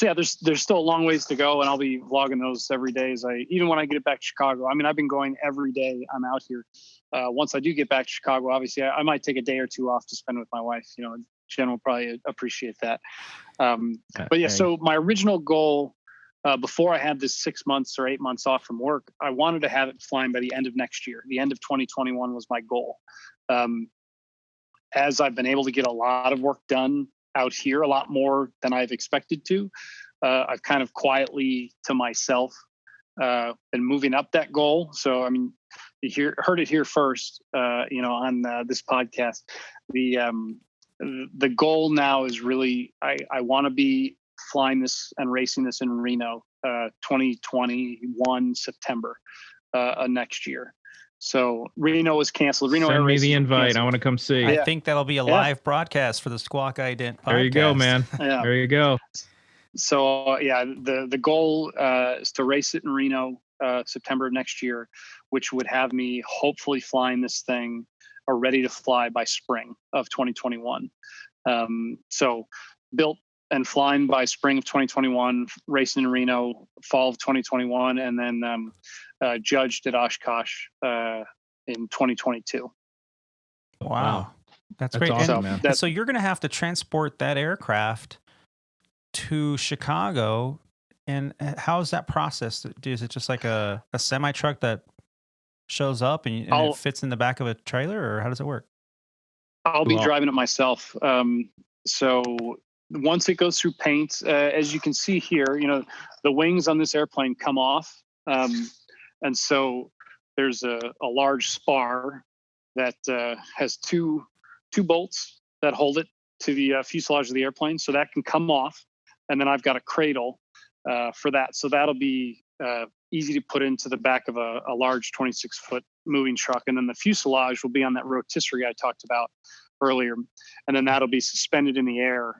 S4: There's still a long ways to go, and I'll be vlogging those every day. Even when I get back to Chicago. I mean, I've been going every day I'm out here. Once I do get back to Chicago, obviously I might take a day or two off to spend with my wife. Jen will probably appreciate that. So my original goal, before I had this 6 months or 8 months off from work, I wanted to have it flying by the end of next year. The end of 2021 was my goal. As I've been able to get a lot of work done out here, a lot more than I've expected to, I've kind of quietly to myself been moving up that goal. So, I mean, you heard it here first, on this podcast. The goal now is really, I want to be flying this and racing this in Reno, 2021 September next year. So Reno was canceled.
S3: Send me the invite. I want to come see.
S2: I think that'll be a live broadcast for the Squawk Ident podcast.
S3: There you go, man. There you go.
S4: So the goal is to race it in Reno September of next year, which would have me hopefully flying this thing or ready to fly by spring of 2021. So built and flying by spring of 2021, racing in Reno fall of 2021, and then judged at Oshkosh in 2022.
S2: Wow. That's great.
S3: Awesome, man.
S2: So you're going to have to transport that aircraft to Chicago. And how is that process? Is it just like a semi truck that shows up and it fits in the back of a trailer, or how does it work?
S4: I'll be driving it myself. So once it goes through paint, as you can see here, the wings on this airplane come off. And so there's a large spar that has two bolts that hold it to the fuselage of the airplane. So that can come off. And then I've got a cradle for that. So that'll be easy to put into the back of a large 26-foot moving truck. And then the fuselage will be on that rotisserie I talked about earlier. And then that'll be suspended in the air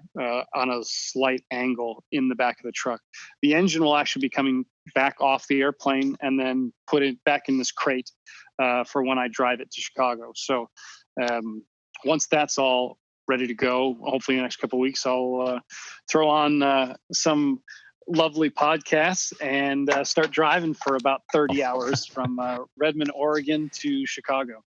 S4: on a slight angle in the back of the truck. The engine will actually be coming back off the airplane and then put it back in this crate for when I drive it to Chicago. So once that's all ready to go, hopefully in the next couple of weeks, I'll throw on some lovely podcasts and start driving for about 30 hours from Redmond, Oregon to Chicago.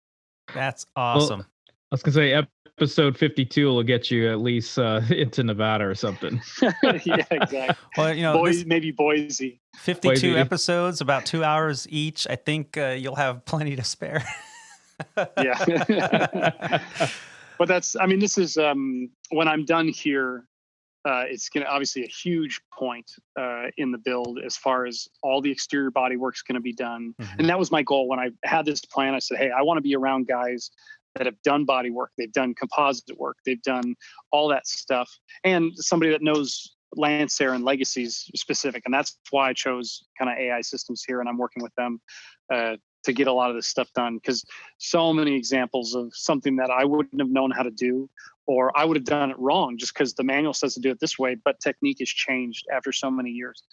S2: That's awesome.
S3: Well, I was going to say episode 52 will get you at least into Nevada or something.
S4: Yeah, exactly.
S2: Well,
S4: maybe Boise.
S2: 52 episodes, about 2 hours each. I think you'll have plenty to spare.
S4: Yeah. But this is when I'm done here, it's going to obviously a huge point in the build as far as all the exterior body work's going to be done. Mm-hmm. And that was my goal when I had this plan. I said, hey, I want to be around guys that have done body work. They've done composite work. They've done all that stuff. And somebody that knows Lancair and Legacy's specific. And that's why I chose kind of AI systems here. And I'm working with them to get a lot of this stuff done, because so many examples of something that I wouldn't have known how to do, or I would have done it wrong just because the manual says to do it this way, but technique has changed after so many years.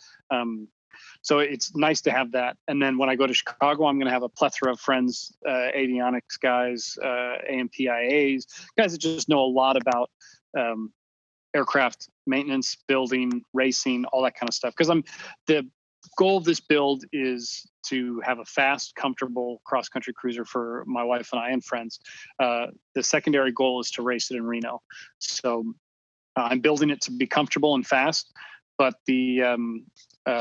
S4: So it's nice to have that. And then when I go to Chicago, I'm going to have a plethora of friends, avionics guys, AMPIAs, guys that just know a lot about aircraft maintenance, building, racing, all that kind of stuff. Because the goal of this build is to have a fast, comfortable cross-country cruiser for my wife and I and friends. The secondary goal is to race it in Reno. So I'm building it to be comfortable and fast, but the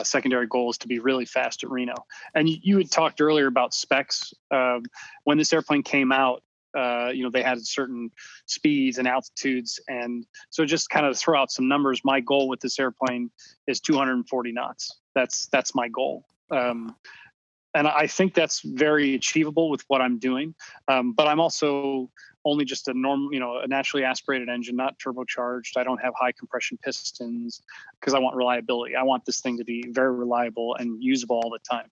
S4: secondary goal is to be really fast at Reno. And you had talked earlier about specs. When this airplane came out, they had certain speeds and altitudes. And so just kind of throw out some numbers, my goal with this airplane is 240 knots. That's my goal. And I think that's very achievable with what I'm doing. But I'm also only just a normal, a naturally aspirated engine, not turbocharged. I don't have high compression pistons because I want reliability. I want this thing to be very reliable and usable all the time.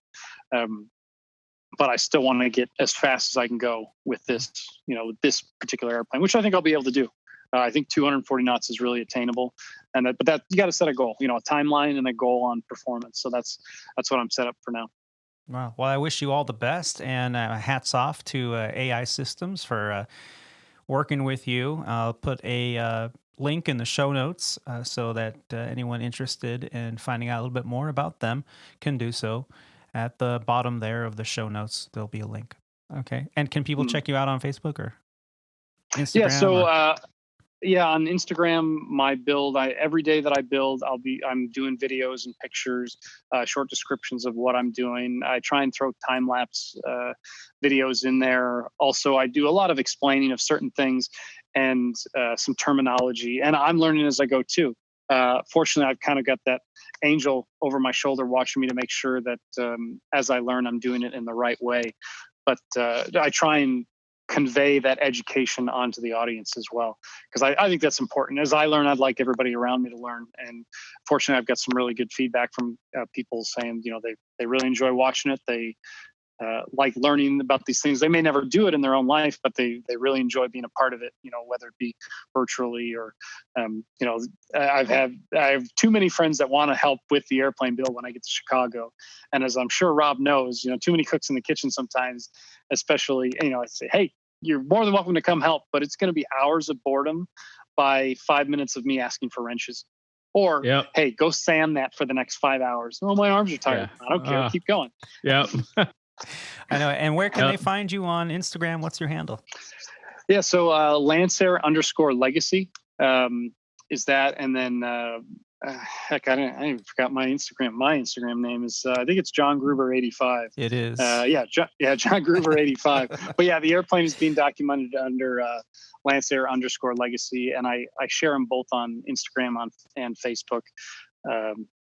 S4: But I still want to get as fast as I can go with this, with this particular airplane, which I think I'll be able to do. I think 240 knots is really attainable, but you got to set a goal, a timeline and a goal on performance. So that's what I'm set up for now.
S2: Wow. Well, I wish you all the best, and hats off to AI Systems for working with you. I'll put a link in the show notes so that anyone interested in finding out a little bit more about them can do so. At the bottom there of the show notes, there'll be a link. Okay. And can people check you out on Facebook or Instagram?
S4: Yeah. So, on Instagram, my build, every day that I build, I'm doing videos and pictures, short descriptions of what I'm doing. I try and throw time-lapse videos in there. Also, I do a lot of explaining of certain things and some terminology, and I'm learning as I go too. Fortunately, I've kind of got that angel over my shoulder watching me to make sure that as I learn, I'm doing it in the right way. But I try and convey that education onto the audience as well, because I think that's important. As I learn, I'd like everybody around me to learn. And fortunately, I've got some really good feedback from people saying, they really enjoy watching it. They like learning about these things. They may never do it in their own life, but they really enjoy being a part of it, whether it be virtually or, I have too many friends that want to help with the airplane build when I get to Chicago. And as I'm sure Rob knows, too many cooks in the kitchen sometimes, especially, I say, hey, you're more than welcome to come help, but it's going to be hours of boredom by 5 minutes of me asking for wrenches. Or, hey, go sand that for the next 5 hours. Oh, my arms are tired. Yeah. I don't care. Keep going.
S3: Yep.
S2: I know. And where can they find you on Instagram? What's your handle?
S4: Yeah, so Lancair_Legacy is that. And then, I even forgot my Instagram. My Instagram name is, I think it's John Gruber 85.
S2: It is.
S4: John Gruber 85. But yeah, the airplane is being documented under Lancair_Legacy. And I share them both on Instagram and Facebook.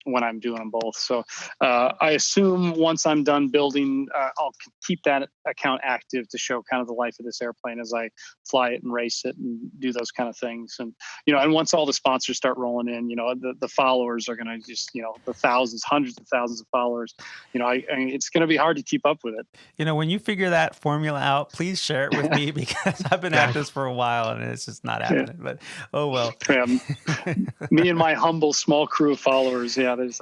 S4: when I'm doing them both. So I assume once I'm done building, I'll keep that account active to show kind of the life of this airplane as I fly it and race it and do those kind of things. And, and once all the sponsors start rolling in, the followers are going to just, the thousands, hundreds of thousands of followers, I mean, it's going to be hard to keep up with it.
S2: When you figure that formula out, please share it with me, because I've been at this for a while and it's just not happening. But oh well.
S4: Me and my humble small crew of followers. It's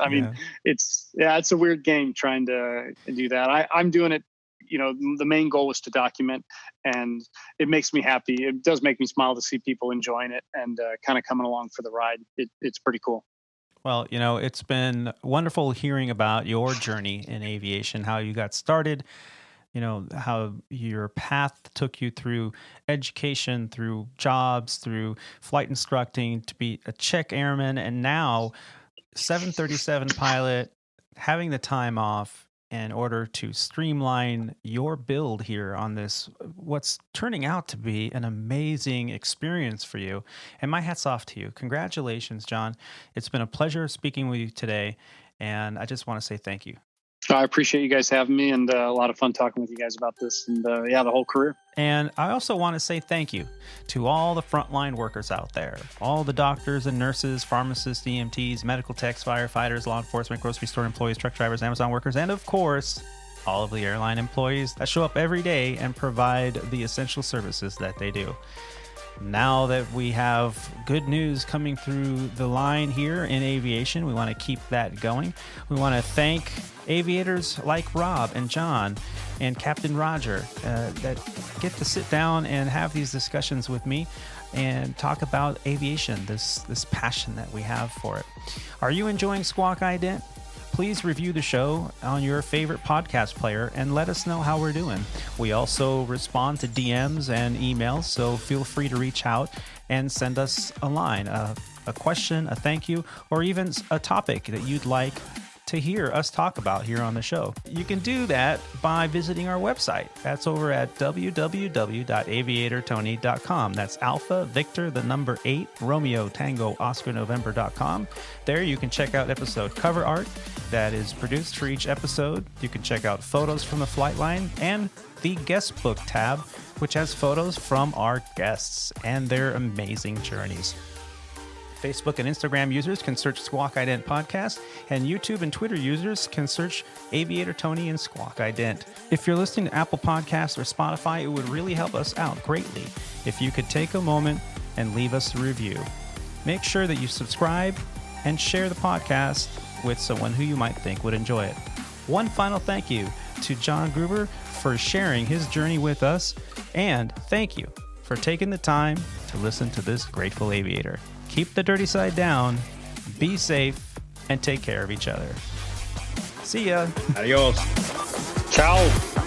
S4: a weird game trying to do that. I'm doing it. The main goal is to document, and it makes me happy. It does make me smile to see people enjoying it and kind of coming along for the ride. It's pretty cool.
S2: Well, it's been wonderful hearing about your journey in aviation, how you got started, how your path took you through education, through jobs, through flight instructing to be a check airman, and now 737 pilot, having the time off in order to streamline your build here on this, what's turning out to be an amazing experience for you. And my hat's off to you. Congratulations, John. It's been a pleasure speaking with you today, and I just want to say thank you.
S4: I appreciate you guys having me, and a lot of fun talking with you guys about this and the whole career.
S2: And I also want to say thank you to all the frontline workers out there, all the doctors and nurses, pharmacists, EMTs, medical techs, firefighters, law enforcement, grocery store employees, truck drivers, Amazon workers, and of course, all of the airline employees that show up every day and provide the essential services that they do. Now that we have good news coming through the line here in aviation, we want to keep that going. We want to thank aviators like Rob and John and Captain Roger that get to sit down and have these discussions with me and talk about aviation, this passion that we have for it. Are you enjoying Squawk Ident? Please review the show on your favorite podcast player and let us know how we're doing. We also respond to DMs and emails, so feel free to reach out and send us a line, a question, a thank you, or even a topic that you'd like to hear us talk about here on the show. You can do that by visiting our website. That's over at www.aviatortony.com. That's Alpha Victor, the number 8, Romeo Tango Oscar November.com. There you can check out episode cover art that is produced for each episode. You can check out photos from the flight line and the guest book tab, which has photos from our guests and their amazing journeys. Facebook and Instagram users can search Squawk Ident Podcast, and YouTube and Twitter users can search Aviator Tony and Squawk Ident. If you're listening to Apple Podcasts or Spotify, it would really help us out greatly if you could take a moment and leave us a review. Make sure that you subscribe and share the podcast with someone who you might think would enjoy it. One final thank you to John Gruber for sharing his journey with us, and thank you for taking the time to listen to this grateful aviator. Keep the dirty side down, be safe, and take care of each other. See ya.
S3: Adios.
S4: Ciao.